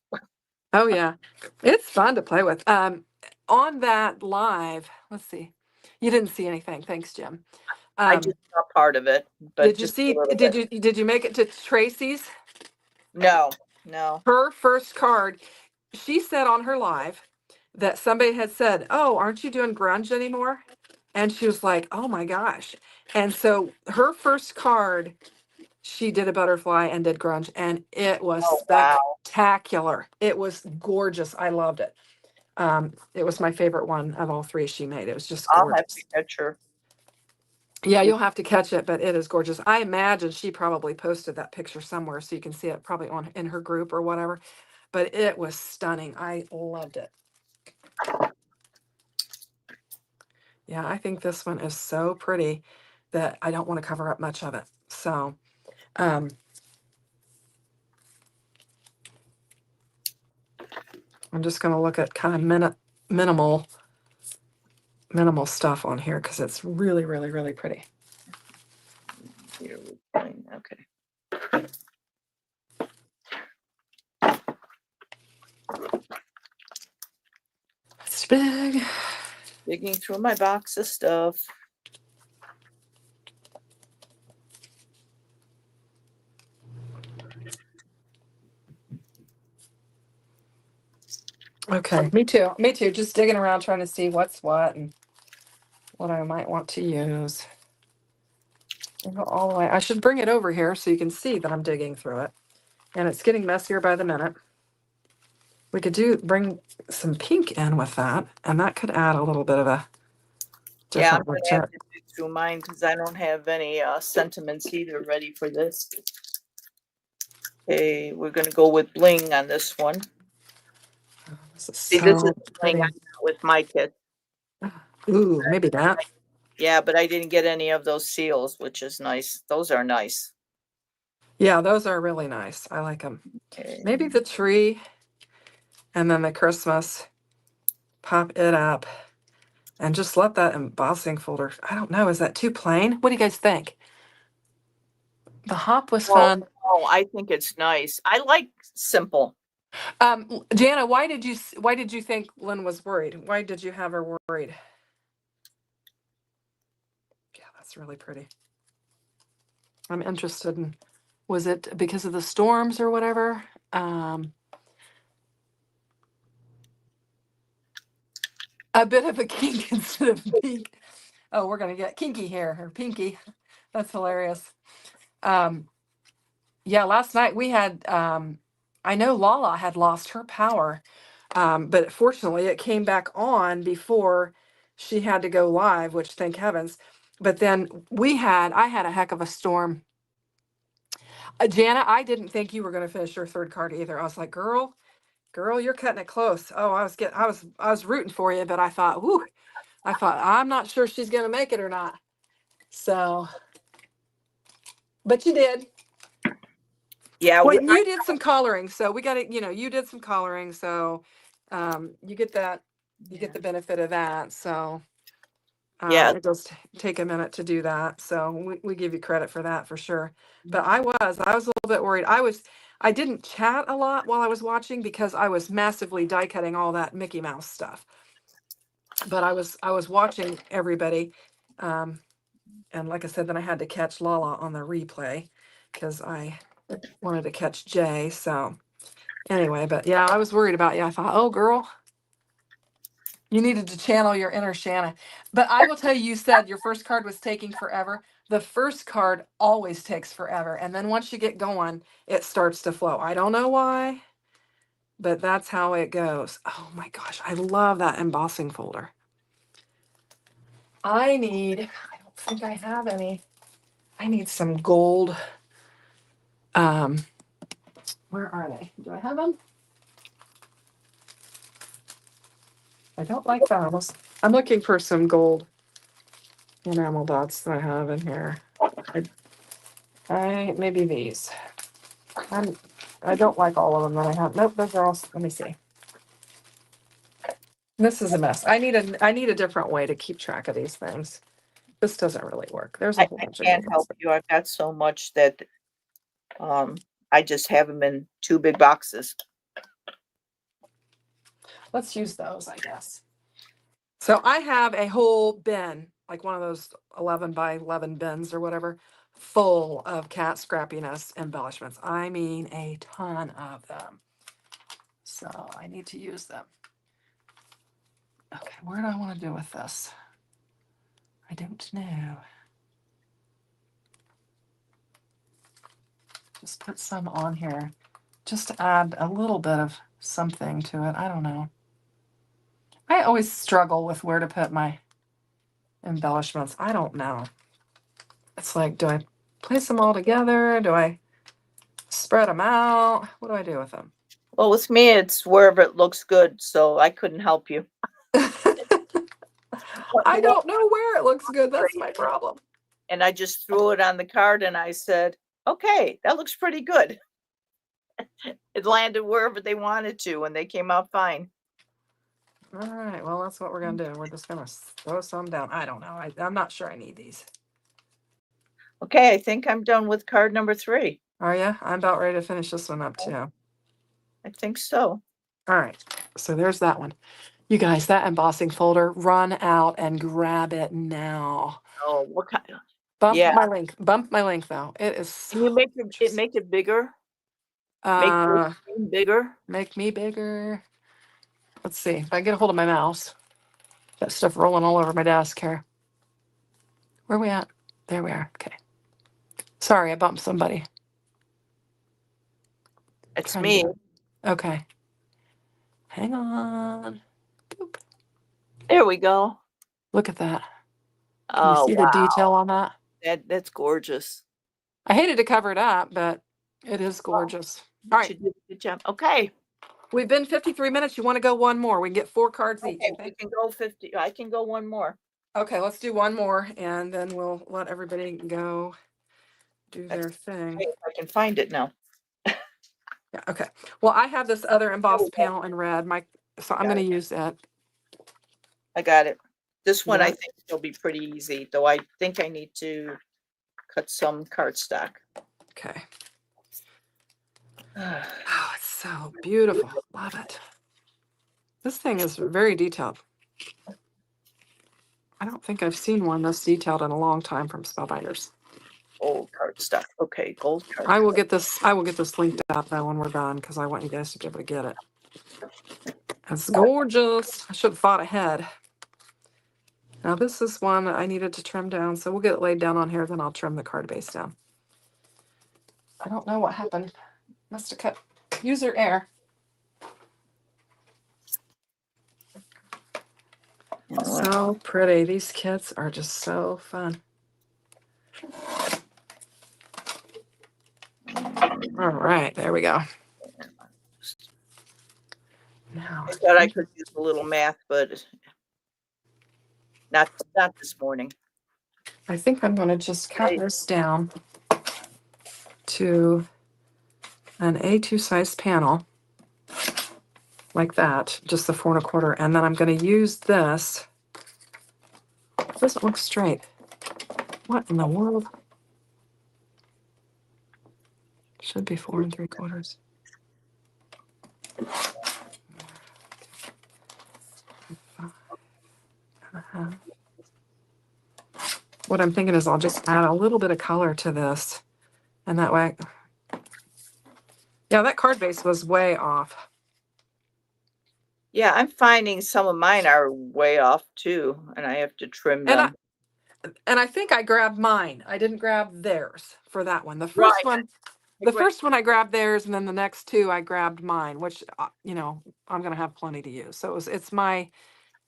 Speaker 1: Oh yeah, it's fun to play with. On that live, let's see. You didn't see anything. Thanks, Jim.
Speaker 2: I just
Speaker 1: Um,
Speaker 2: saw part of it, but
Speaker 1: did you
Speaker 2: just a
Speaker 1: see?
Speaker 2: little
Speaker 1: Did
Speaker 2: bit.
Speaker 1: you make it to Tracy's?
Speaker 2: No, no.
Speaker 1: Her first card. She said on her live that somebody had said, "Oh, aren't you doing grunge anymore?" And she was like, "Oh my gosh!" And so her first card, she did a butterfly and did grunge, and it was
Speaker 2: Oh wow.
Speaker 1: spectacular. It was gorgeous. I loved it. It was my favorite one of all three she made. It was just
Speaker 2: I'll have to
Speaker 1: gorgeous.
Speaker 2: catch her.
Speaker 1: Yeah, you'll have to catch it, but it is gorgeous. I imagine she probably posted that picture somewhere so you can see it probably on in her group or whatever. But it was stunning. I loved it. Yeah, I think this one is so pretty that I don't want to cover up much of it. So, um, I'm just going to look at kind of minimal minimal stuff on here because it's really, really, really pretty.
Speaker 2: Here we go. Okay.
Speaker 1: It's big.
Speaker 2: Digging through my box of stuff.
Speaker 1: Okay, me too. Me too. Just digging around trying to see what's what and what I might want to use. I'll go all the way. I should bring it over here so you can see that I'm digging through it. And it's getting messier by the minute. We could bring some pink in with that, and that could add a little bit of a
Speaker 2: Yeah, I'm
Speaker 1: different look
Speaker 2: gonna
Speaker 1: to
Speaker 2: have
Speaker 1: it.
Speaker 2: to dig through mine because I don't have any sentiments either ready for this. Okay, we're gonna go with bling on this one.
Speaker 1: This is
Speaker 2: See, this is
Speaker 1: so
Speaker 2: bling I
Speaker 1: pretty.
Speaker 2: got with my kit.
Speaker 1: Ooh, maybe that.
Speaker 2: Yeah, but I didn't get any of those seals, which is nice. Those are nice.
Speaker 1: Yeah, those are really nice. I like them.
Speaker 2: Okay.
Speaker 1: Maybe the tree and then the Christmas. Pop it up and just let that embossing folder. I don't know. Is that too plain? What do you guys think? The hop was
Speaker 2: Well,
Speaker 1: fun.
Speaker 2: oh, I think it's nice. I like simple.
Speaker 1: Jana, why did you think Lynn was worried? Why did you have her worried? Yeah, that's really pretty. I'm interested in, was it because of the storms or whatever? A bit of a kink instead of pink. Oh, we're gonna get kinky here or pinky. That's hilarious. Um, yeah, last night we had I know Lala had lost her power. But fortunately it came back on before she had to go live, which thank heavens. But then I had a heck of a storm. Jana, I didn't think you were going to finish your third card either. I was like, girl, you're cutting it close. Oh, I was rooting for you, but I thought, whoo, I'm not sure she's going to make it or not. So, but you did.
Speaker 2: Yeah,
Speaker 1: Well, you did some coloring, so we got it. You did some coloring, so you get that. You get the benefit of that. So
Speaker 2: yeah,
Speaker 1: it does take a minute to do that. So we give you credit for that for sure. But I was a little bit worried. I didn't chat a lot while I was watching because I was massively die cutting all that Mickey Mouse stuff. But I was watching everybody, and like I said, then I had to catch Lala on the replay because I wanted to catch Jay. So anyway, but yeah, I was worried about you. I thought, oh girl, you needed to channel your inner Shanna. But I will tell you, you said your first card was taking forever. The first card always takes forever. And then once you get going, it starts to flow. I don't know why, but that's how it goes. Oh my gosh, I love that embossing folder. I don't think I have any. I need some gold. Um, where are they? Do I have them? I don't like those. I'm looking for some gold enamel dots that I have in here. Maybe these. I don't like all of them that I have. Nope, those are all. Let me see. This is a mess. I need a different way to keep track of these things. This doesn't really work. There's a whole
Speaker 2: I
Speaker 1: bunch of
Speaker 2: can't
Speaker 1: gold
Speaker 2: help
Speaker 1: ones.
Speaker 2: you. I've got so much that I just have them in 2 big boxes.
Speaker 1: Let's use those, I guess. So I have a whole bin, like one of those 11 by 11 bins or whatever, full of cat scrappiness embellishments. I mean, a ton of them. So I need to use them. Okay, where do I want to do with this? I don't know. Just put some on here just to add a little bit of something to it. I don't know. I always struggle with where to put my embellishments. I don't know. It's like, do I place them all together? Do I spread them out? What do I do with them?
Speaker 2: Well, with me, it's wherever it looks good, so I couldn't help you.
Speaker 1: I don't know where it looks good. That's my problem.
Speaker 2: And I just threw it on the card and I said, okay, that looks pretty good. It landed wherever they wanted to and they came out fine.
Speaker 1: All right. Well, that's what we're going to do. We're just going to throw some down. I don't know. I'm not sure I need these.
Speaker 2: Okay, I think I'm done with card number 3.
Speaker 1: Are you? I'm about ready to finish this one up too.
Speaker 2: I think so.
Speaker 1: All right. So there's that one. You guys, that embossing folder, run out and grab it now.
Speaker 2: Oh, what kind of?
Speaker 1: Bump
Speaker 2: Yeah.
Speaker 1: my link. Bump my link though. It is so
Speaker 2: Can you make it bigger? Make the screen bigger?
Speaker 1: make me bigger. Let's see if I can get a hold of my mouse. That stuff rolling all over my desk here. Where are we at? There we are. Okay. Sorry, I bumped somebody.
Speaker 2: It's
Speaker 1: Trying to
Speaker 2: me.
Speaker 1: get it. Okay. Hang on. Boop.
Speaker 2: There we go.
Speaker 1: Look at that. Can you
Speaker 2: Oh,
Speaker 1: see the detail
Speaker 2: wow.
Speaker 1: on that?
Speaker 2: That's gorgeous.
Speaker 1: I hated to cover it up, but it is gorgeous. All right.
Speaker 2: You did a good job. Okay.
Speaker 1: We've been 53 minutes. You want to go one more? We can get 4 cards each.
Speaker 2: Okay, we
Speaker 1: Okay.
Speaker 2: can go 50. I can go one more.
Speaker 1: Okay, let's do one more and then we'll let everybody go do their thing.
Speaker 2: Okay, if I can find it now.
Speaker 1: Yeah, okay. Well, I have this other embossed
Speaker 2: go.
Speaker 1: panel in red. So I'm going to use it.
Speaker 2: I got it. This one I
Speaker 1: Yeah.
Speaker 2: think will be pretty easy, though I think I need to cut some cardstock.
Speaker 1: Okay. Oh, it's so beautiful. Love it. This thing is very detailed. I don't think I've seen one this detailed in a long time from Spellbinders.
Speaker 2: Gold cardstock. Okay, gold card.
Speaker 1: I will get this linked up though when we're done because I want you guys to be able to get it. It's gorgeous. I should have thought ahead. Now this is one that I needed to trim down, so we'll get it laid down on here, then I'll trim the card base down. I don't know what happened. Must have cut user error. So pretty. These kits are just so fun. All right, there we go. Now,
Speaker 2: I thought I could use a little math, but not this morning.
Speaker 1: I think I'm going to just cut this down to an A2 size panel like that, just the 4 1/4, and then I'm going to use this. It doesn't look straight. What in the world? Should be 4 3/4. What I'm thinking is I'll just add a little bit of color to this, and that way, yeah, that card base was way off.
Speaker 2: Yeah, I'm finding some of mine are way off too, and I have to trim
Speaker 1: And
Speaker 2: them.
Speaker 1: I think I grabbed mine. I didn't grab theirs for that one. The
Speaker 2: Right.
Speaker 1: first one, the first one I grabbed theirs, and then the next two I grabbed mine, which you know, I'm gonna have plenty to use. So it's my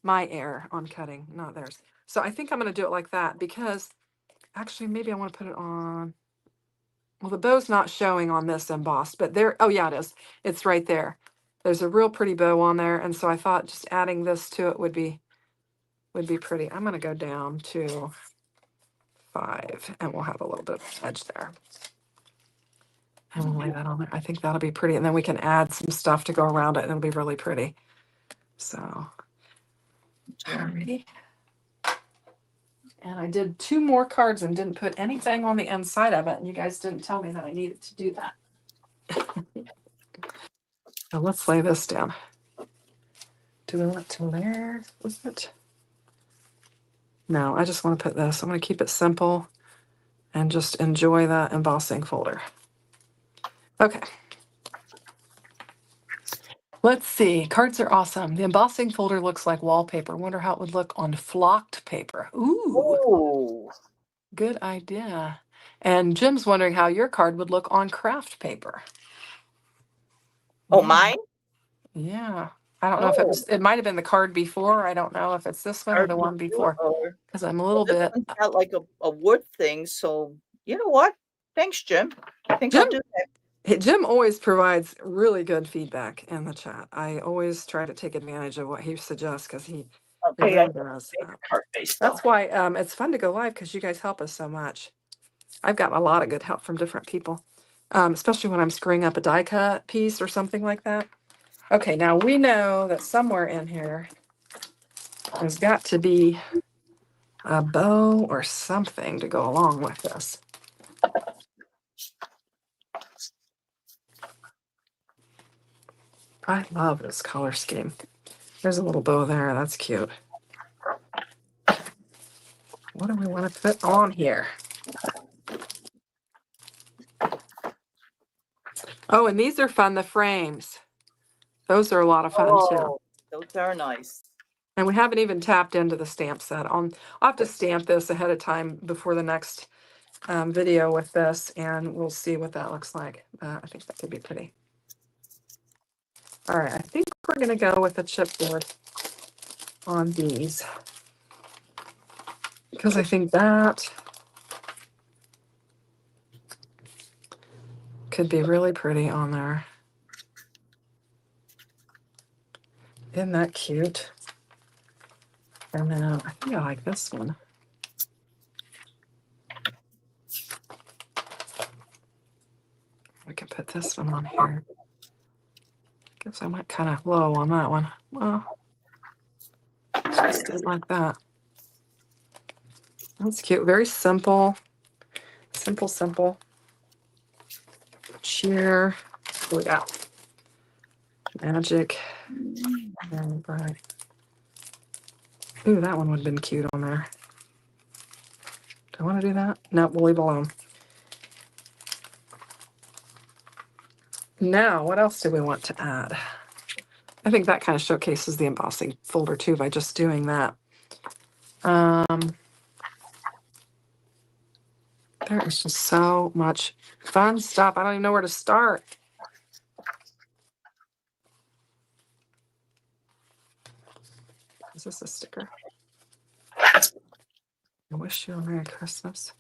Speaker 1: error on cutting, not theirs. So I think I'm gonna do it like that because actually maybe I want to put it on. Well, the bow's not showing on this embossed, but there. Oh yeah, it is. It's right there. There's a real pretty bow on there, and so I thought just adding this to it would be pretty. I'm gonna go down to 5, and we'll have a little bit of edge there. And we'll lay that on there. I think that'll be pretty. And then we can add some stuff to go around it and it'll be really pretty. So, alrighty. And I did 2 more cards and didn't put anything on the inside of it. And you guys didn't tell me that I needed to do that. So let's lay this down. Do we want to layer? Was it? No, I just want to put this. I'm going to keep it simple and just enjoy that embossing folder. Okay. Let's see. Cards are awesome. The embossing folder looks like wallpaper. Wonder how it would look on flocked paper. Ooh,
Speaker 2: Oh,
Speaker 1: good idea. And Jim's wondering how your card would look on craft paper.
Speaker 2: oh,
Speaker 1: Yeah.
Speaker 2: mine?
Speaker 1: Yeah. I don't know if it might have been the card before. I don't know if it's this one or the one before. Because I'm a little
Speaker 2: This
Speaker 1: bit.
Speaker 2: one's got like a wood thing, so you know what? Thanks, Jim. I think I'll
Speaker 1: Jim,
Speaker 2: do that.
Speaker 1: Jim always provides really good feedback in the chat. I always try to take advantage of what he suggests because he
Speaker 2: Okay, I
Speaker 1: really does.
Speaker 2: card base though.
Speaker 1: That's why it's fun to go live because you guys help us so much. I've gotten a lot of good help from different people, especially when I'm screwing up a die cut piece or something like that. Okay, now we know that somewhere in here there's got to be a bow or something to go along with this. I love this color scheme. There's a little bow there. That's cute. What do we want to put on here? Oh, and these are fun, the frames. Those are a lot of fun too.
Speaker 2: Oh, those are nice.
Speaker 1: And we haven't even tapped into the stamp set. I'll have to stamp this ahead of time before the next video with this, and we'll see what that looks like. I think that could be pretty. All right, I think we're going to go with the chipboard on these because I think that could be really pretty on there. Isn't that cute? And then I think I like this one. We can put this one on here. Guess I went kind of low on that one. Well, just did like that. That's cute. Very simple. Simple, simple. Cheer. What do we got? Magic. Very bright. Ooh, that one would have been cute on there. Do I want to do that? No, we'll leave alone. Now, what else do we want to add? I think that kind of showcases the embossing folder too by just doing that. There is just so much fun stuff. I don't even know where to start. Is this a sticker? I wish you a Merry Christmas.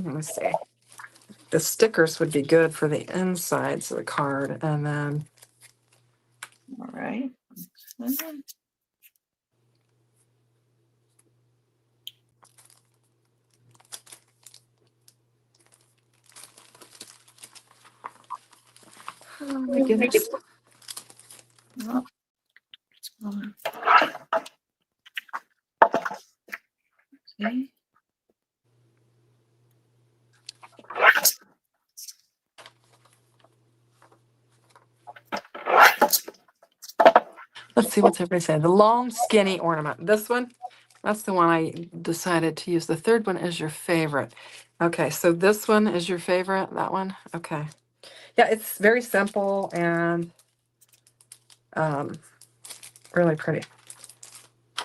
Speaker 1: Let me see. The stickers would be good for the insides of the card, and then
Speaker 2: All right.
Speaker 1: oh my goodness.
Speaker 2: Well, okay.
Speaker 1: Let's see what's everybody saying. The long skinny ornament. This one, that's the one I decided to use. The third one is your favorite. Okay, so this one is your favorite. That one. Okay. Yeah, it's very simple and um, really pretty.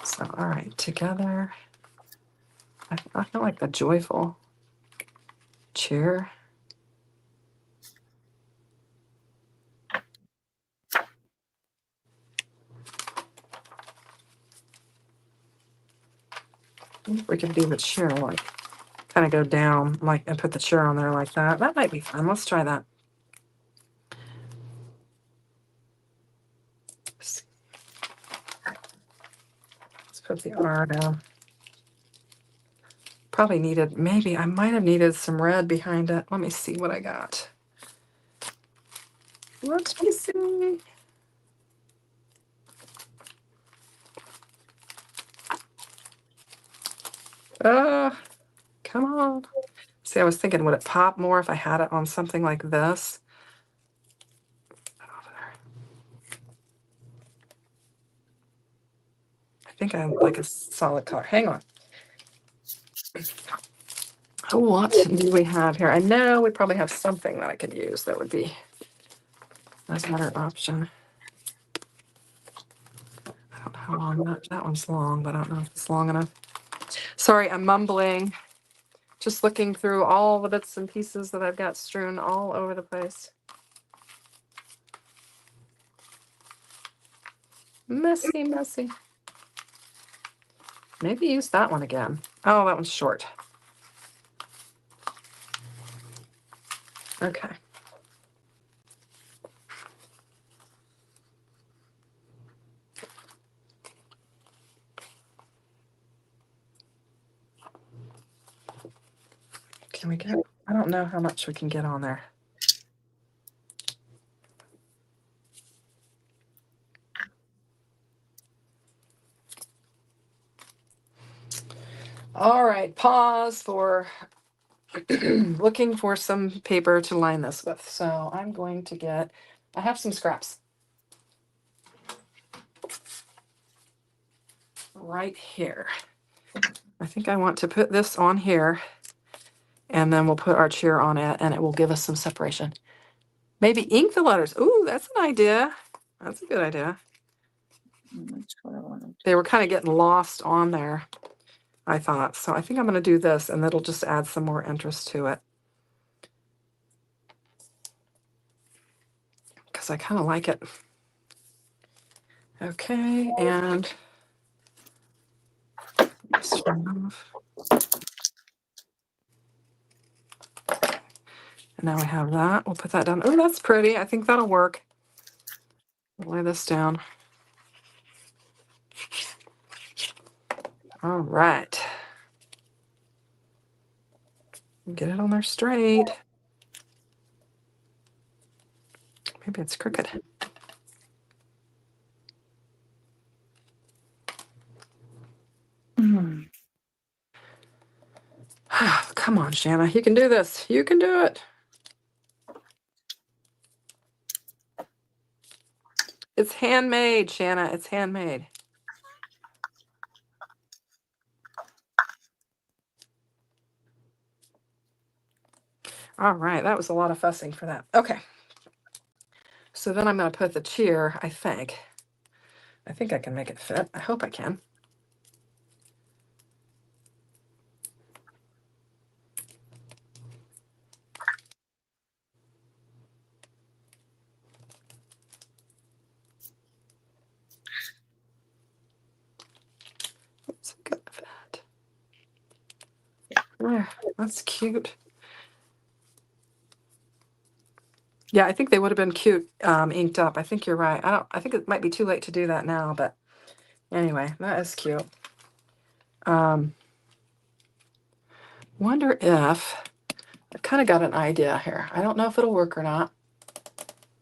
Speaker 1: So, all right, together. I feel like the joyful cheer. We could do the cheer like kind of go down like and put the cheer on there like that. That might be fun. Let's try that. Let's put the R down. Probably needed, maybe I might have needed some red behind it. Let me see what I got. Let me see. Come on. See, I was thinking, would it pop more if I had it on something like this? I think I like a solid color. Hang on. What do we have here? I know we probably have something that I could use that would be a better option. I don't know how long that one's long, but I don't know if it's long enough. Sorry, I'm mumbling. Just looking through all the bits and pieces that I've got strewn all over the place. Messy, messy. Maybe use that one again. Oh, that one's short. Okay. Can we get, I don't know how much we can get on there. All right, pause for looking for some paper to line this with. So I'm going to get, I have some scraps right here. I think I want to put this on here and then we'll put our cheer on it and it will give us some separation. Maybe ink the letters. Ooh, that's an idea. That's a good idea.
Speaker 2: That's what I wanted.
Speaker 1: They were kind of getting lost on there, I thought. So I think I'm going to do this and that'll just add some more interest to it. Because I kind of like it. Okay, and now we have that. We'll put that down. Oh, that's pretty. I think that'll work. Lay this down. All right. Get it on there straight. Maybe it's crooked. Come on, Shanna. You can do this. You can do it. It's handmade, Shanna. It's handmade. All right. That was a lot of fussing for that. Okay. So then I'm going to put the cheer, I think. I think I can make it fit. I hope I can. It's a good fit. There, that's cute. Yeah, I think they would have been cute inked up. I think you're right. I think it might be too late to do that now, but anyway, that is cute. Wonder if I've kind of got an idea here. I don't know if it'll work or not.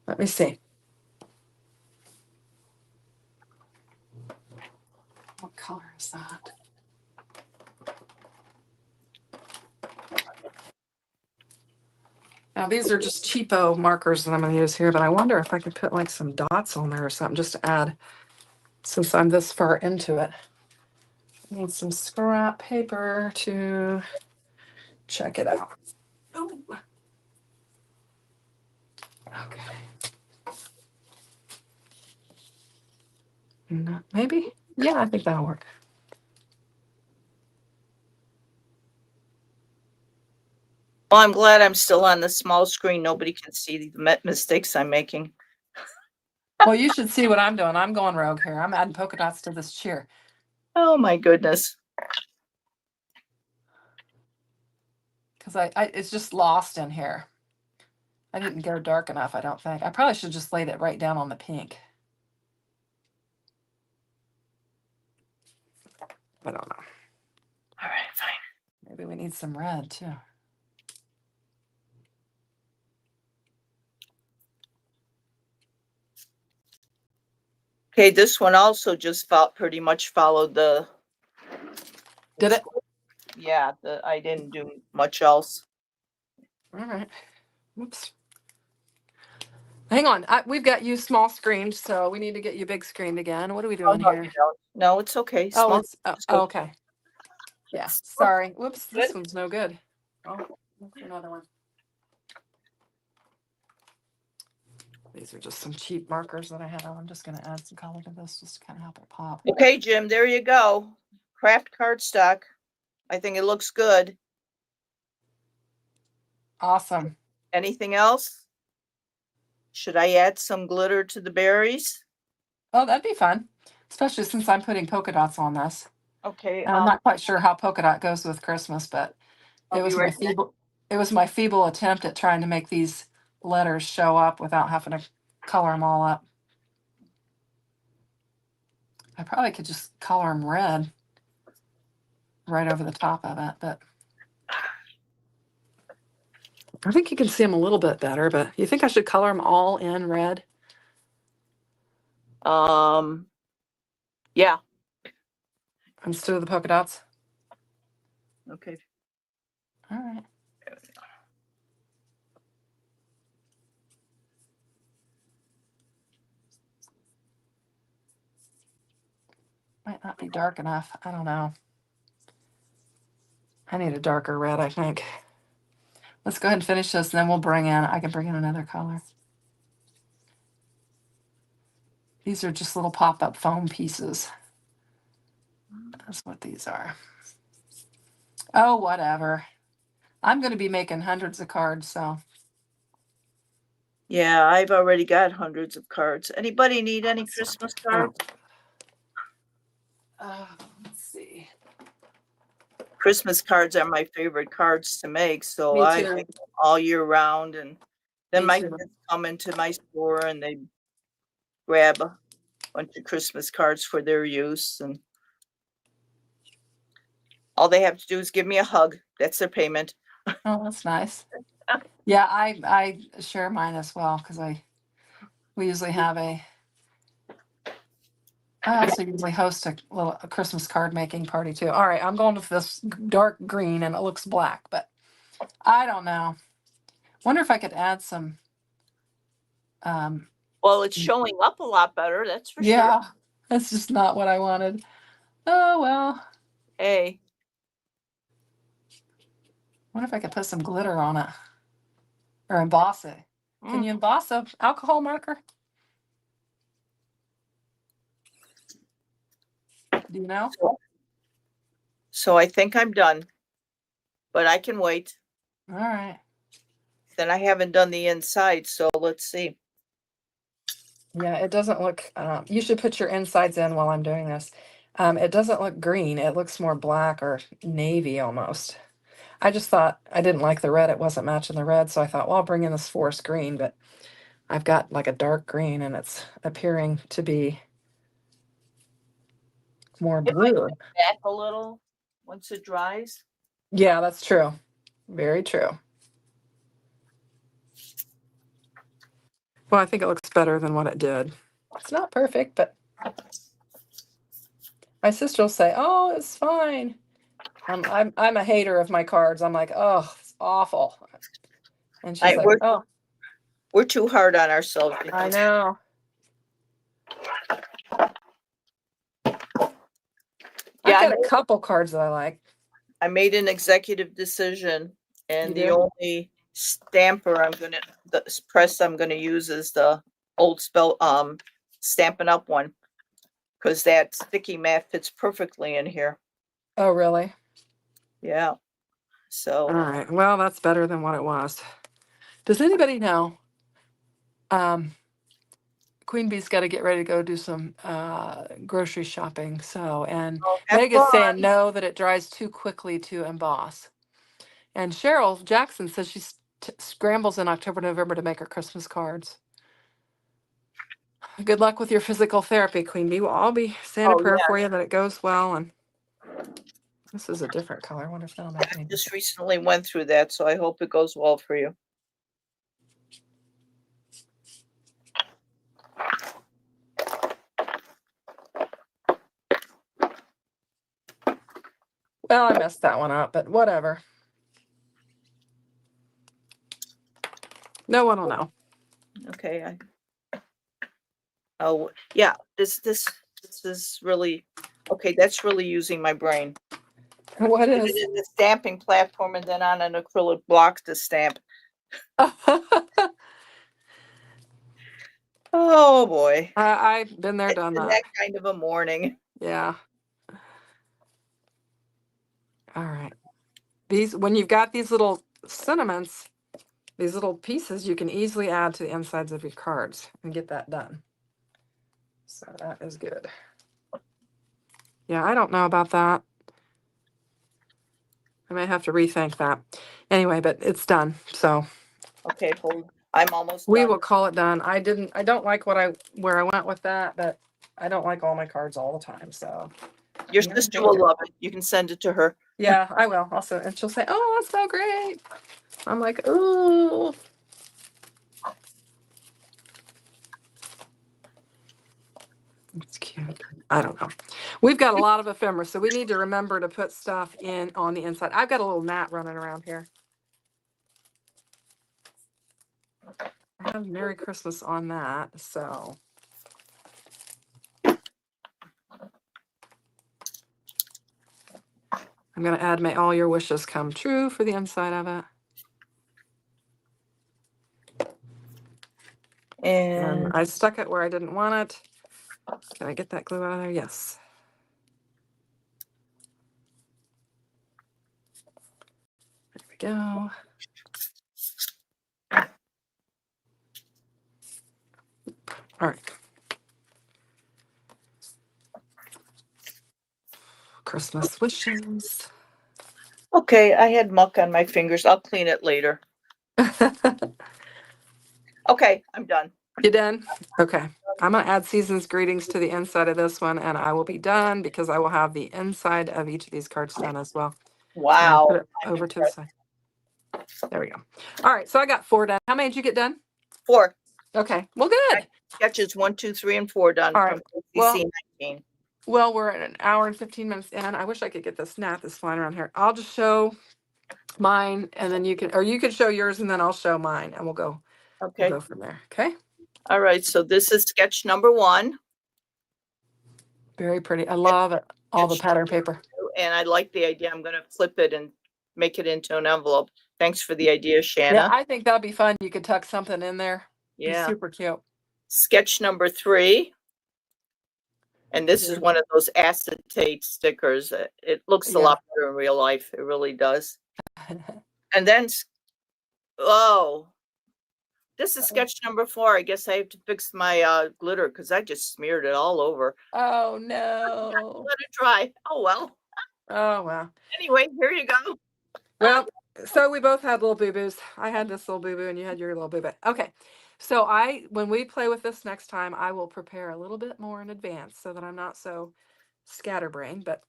Speaker 1: Let me see. What color is that? Now these are just cheapo markers that I'm going to use here, but I wonder if I could put like some dots on there or something just to add, since I'm this far into it. I need some scrap paper to check it out. Ooh. Okay. No, maybe? Yeah, I think that'll work.
Speaker 2: Well, I'm glad I'm still on the small screen. Nobody can see the mistakes I'm making.
Speaker 1: Well, you should see what I'm doing. I'm going rogue here. I'm adding polka dots to this cheer.
Speaker 2: Oh my goodness.
Speaker 1: Because it's just lost in here. I didn't go dark enough, I don't think. I probably should just laid it right down on the pink. I don't know.
Speaker 2: All right, fine.
Speaker 1: Maybe we need some red too.
Speaker 2: Okay, this one also just pretty much followed the.
Speaker 1: Did it?
Speaker 2: Yeah, I didn't do much else.
Speaker 1: All right. Whoops. Hang on. We've got you small screened, so we need to get you big screened again. What are we
Speaker 2: Oh,
Speaker 1: doing
Speaker 2: no,
Speaker 1: here?
Speaker 2: you don't. No, it's okay.
Speaker 1: Oh,
Speaker 2: Small
Speaker 1: it's
Speaker 2: is good.
Speaker 1: okay. Yeah. Sorry. Whoops. This
Speaker 2: Good.
Speaker 1: one's no good. Oh, look for another one. These are just some cheap markers that I have. I'm just going to add some color to this just to kind of help it pop.
Speaker 2: Okay, Jim, there you go. Craft cardstock. I think it looks good.
Speaker 1: Awesome.
Speaker 2: Anything else? Should I add some glitter to the berries?
Speaker 1: Oh, that'd be fun, especially since I'm putting polka dots on this.
Speaker 2: Okay,
Speaker 1: And I'm not quite sure how polka dot goes with Christmas, but
Speaker 2: I'll be right back.
Speaker 1: it was my feeble attempt at trying to make these letters show up without having to color them all up. I probably could just color them red right over the top of it, but I think you can see them a little bit better. But you think I should color them all in red?
Speaker 2: Yeah.
Speaker 1: Instead of the polka dots?
Speaker 2: Okay.
Speaker 1: All right. Might not be dark enough. I don't know. I need a darker red, I think. Let's go ahead and finish this, and then I can bring in another color. These are just little pop-up foam pieces. That's what these are. Oh, whatever. I'm going to be making hundreds of cards, so.
Speaker 2: Yeah, I've already got hundreds of cards. Anybody need any Christmas cards?
Speaker 1: Let's see.
Speaker 2: Christmas cards are my favorite cards to make, so
Speaker 1: Me
Speaker 2: I
Speaker 1: too.
Speaker 2: make them all year round. And then
Speaker 1: Me
Speaker 2: my
Speaker 1: too.
Speaker 2: kids come into my store and they grab a bunch of Christmas cards for their use, and all they have to do is give me a hug. That's their payment.
Speaker 1: Oh, that's nice. Yeah, I share mine as well because we usually have I also usually host a Christmas card making party too. All right, I'm going with this dark green and it looks black, but I don't know. Wonder if I could add some.
Speaker 2: Well, it's showing up a lot better, that's for sure.
Speaker 1: Yeah, that's just not what I wanted. Oh well.
Speaker 2: Hey,
Speaker 1: Wonder if I could put some glitter on it or emboss it. Can you emboss a alcohol marker? Do you know?
Speaker 2: so I think I'm done, but I can wait.
Speaker 1: All right.
Speaker 2: Then I haven't done the inside, so let's see.
Speaker 1: Yeah, it doesn't look. You should put your insides in while I'm doing this. It doesn't look green. It looks more black or navy almost. I just thought I didn't like the red. It wasn't matching the red, so I thought, well, I'll bring in this forest green, but I've got like a dark green and it's appearing to be more
Speaker 2: It might
Speaker 1: blue.
Speaker 2: back a little once it dries.
Speaker 1: Yeah, that's true. Very true. Well, I think it looks better than what it did. It's not perfect, but my sister will say, "Oh, it's fine." I'm a hater of my cards. I'm like, "Oh, it's awful," and she's
Speaker 2: I
Speaker 1: like, "Oh,
Speaker 2: we're too hard on ourselves
Speaker 1: I
Speaker 2: because
Speaker 1: know." I've
Speaker 2: yeah,
Speaker 1: got a couple cards that I like.
Speaker 2: I made an executive decision, and
Speaker 1: You
Speaker 2: the
Speaker 1: did?
Speaker 2: only stamper the press I'm gonna use is the old Stampin' Up one, because that sticky mat fits perfectly in here.
Speaker 1: Oh, really?
Speaker 2: Yeah.
Speaker 1: All
Speaker 2: So
Speaker 1: right. Well, that's better than what it was. Does anybody know? Queen Bee's got to get ready to go do some grocery shopping. So, and
Speaker 2: have
Speaker 1: Meg is saying
Speaker 2: fun.
Speaker 1: no, that it dries too quickly to emboss. And Cheryl Jackson says she scrambles in October, November to make her Christmas cards. Good luck with your physical therapy, Queen Bee. We'll all be saying a
Speaker 2: Oh
Speaker 1: prayer for
Speaker 2: yeah,
Speaker 1: you that it goes well. And this is a different color. I wonder if that'll make any
Speaker 2: just
Speaker 1: difference.
Speaker 2: recently went through that, so I hope it goes well for you.
Speaker 1: Well, I messed that one up, but whatever. No one will know.
Speaker 2: Okay. Oh yeah, this is really okay. That's really using my brain.
Speaker 1: What
Speaker 2: Put it
Speaker 1: is?
Speaker 2: in the stamping platform and then on an acrylic block to stamp. Oh boy.
Speaker 1: I've been there,
Speaker 2: It's
Speaker 1: done
Speaker 2: been
Speaker 1: that.
Speaker 2: that kind of a morning.
Speaker 1: Yeah. All right. These, when you've got these little sentiments, these little pieces, you can easily add to the insides of your cards and get that done. So that is good. Yeah, I don't know about that. I may have to rethink that. Anyway, but it's done. So
Speaker 2: Okay, hold. I'm almost
Speaker 1: we
Speaker 2: done.
Speaker 1: will call it done. I don't like where I went with that, but I don't like all my cards all the time. So
Speaker 2: Your
Speaker 1: you gotta
Speaker 2: sister
Speaker 1: change
Speaker 2: will
Speaker 1: it.
Speaker 2: love it. You can send it to her.
Speaker 1: Yeah, I will also. And she'll say, "Oh, that's so great." I'm like, "Ooh." It's cute. I don't know. We've got a lot of ephemera, so we need to remember to put stuff in on the inside. I've got a little gnat running around here. I have Merry Christmas on that, so. I'm going to add may all your wishes come true for the inside of it. And
Speaker 2: And
Speaker 1: I stuck it where I didn't want it. Can I get that glue out of there? Yes. There we go. All right. Christmas wishes.
Speaker 2: okay, I had muck on my fingers. I'll clean it later. Okay, I'm done.
Speaker 1: You done? Okay. I'm going to add season's greetings to the inside of this one, and I will be done because I will have the inside of each of these cards done as well. And I'll put
Speaker 2: Wow.
Speaker 1: it over to the side. There we go. All right. So I got 4 done. How many did you get done?
Speaker 2: 4
Speaker 1: Okay. Well, good.
Speaker 2: sketches, 1, 2, 3, and 4 done
Speaker 1: All
Speaker 2: from
Speaker 1: right. Well,
Speaker 2: CC 19.
Speaker 1: well, we're at an hour and 15 minutes in. I wish I could get this gnat that's flying around here. I'll just show mine and then you can show yours and then I'll show mine and we'll go
Speaker 2: Okay.
Speaker 1: from there. Okay.
Speaker 2: All right. So this is sketch number 1.
Speaker 1: Very pretty. I love it. All the pattern paper.
Speaker 2: And I like the idea. I'm going to flip it and make it into an envelope. Thanks for the idea,
Speaker 1: Yeah,
Speaker 2: Shanna.
Speaker 1: I think that'd be fun. You could tuck something in there. Be
Speaker 2: Yeah.
Speaker 1: super cute.
Speaker 2: Sketch number 3. And this is one of those acetate stickers. It looks a
Speaker 1: Yeah.
Speaker 2: lot better in real life. It really does. And then, oh, this is sketch number 4. I guess I have to fix my glitter because I just smeared it all over.
Speaker 1: Oh no.
Speaker 2: Let it dry. Oh well.
Speaker 1: Oh wow.
Speaker 2: Anyway, here you go.
Speaker 1: Well, so we both had little boo-boos. I had this little boo-boo and you had your little boo-boo. Okay. So when we play with this next time, I will prepare a little bit more in advance so that I'm not so scatterbrained. But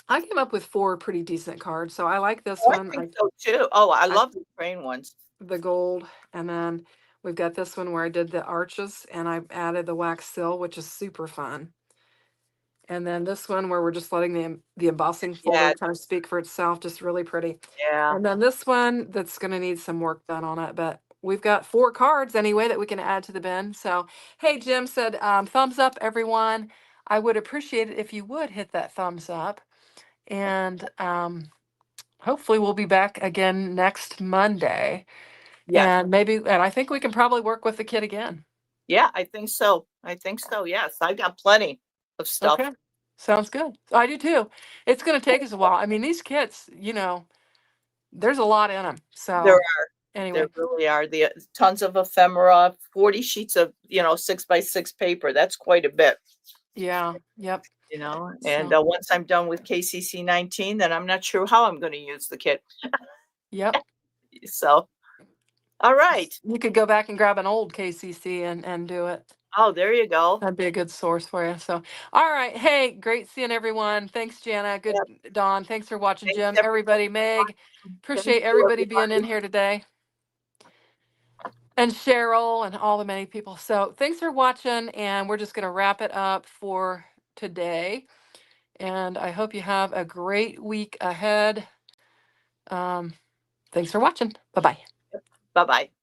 Speaker 1: I came up with 4 pretty decent cards. So I like this
Speaker 2: Oh, I
Speaker 1: one.
Speaker 2: think so too. Oh, I
Speaker 1: I
Speaker 2: love the train ones.
Speaker 1: the gold, and then we've got this one where I did the arches and I added the wax seal, which is super fun. And then this one where we're just letting the embossing folder
Speaker 2: Yeah,
Speaker 1: kind of speak for itself, just really pretty.
Speaker 2: yeah,
Speaker 1: And then this one that's going to need some work done on it, but we've got 4 cards anyway that we can add to the bin. So, hey, Jim said, thumbs up, everyone. I would appreciate it if you would hit that thumbs up. And hopefully we'll be back again next Monday.
Speaker 2: yes.
Speaker 1: And I think we can probably work with the kid again.
Speaker 2: Yeah, I think so. I think so. Yes, I got plenty of stuff.
Speaker 1: Okay. Sounds good. I do too. It's going to take us a while. I mean, these kits, there's a lot in them.
Speaker 2: There
Speaker 1: So
Speaker 2: are, there
Speaker 1: anyway,
Speaker 2: really are the tons of ephemera, 40 sheets of, 6x6 paper. That's quite a bit,
Speaker 1: yeah, yep.
Speaker 2: and
Speaker 1: So,
Speaker 2: once I'm done with KCC 19, then I'm not sure how I'm going to use the kit.
Speaker 1: yep.
Speaker 2: So, all right.
Speaker 1: You could go back and grab an old KCC and do it.
Speaker 2: Oh, there you go.
Speaker 1: That'd be a good source for you. So, all right. Hey, great seeing everyone. Thanks, Jana. Good,
Speaker 2: Yep.
Speaker 1: Dawn. Thanks for watching,
Speaker 2: Thanks,
Speaker 1: Jim. Everybody, Meg.
Speaker 2: Thank
Speaker 1: Appreciate
Speaker 2: you,
Speaker 1: everybody being in
Speaker 2: everybody.
Speaker 1: here today. And Cheryl and all the many people. So, thanks for watching. And we're just going to wrap it up for today. And I hope you have a great week ahead. Thanks for watching. Bye bye.
Speaker 2: Bye bye.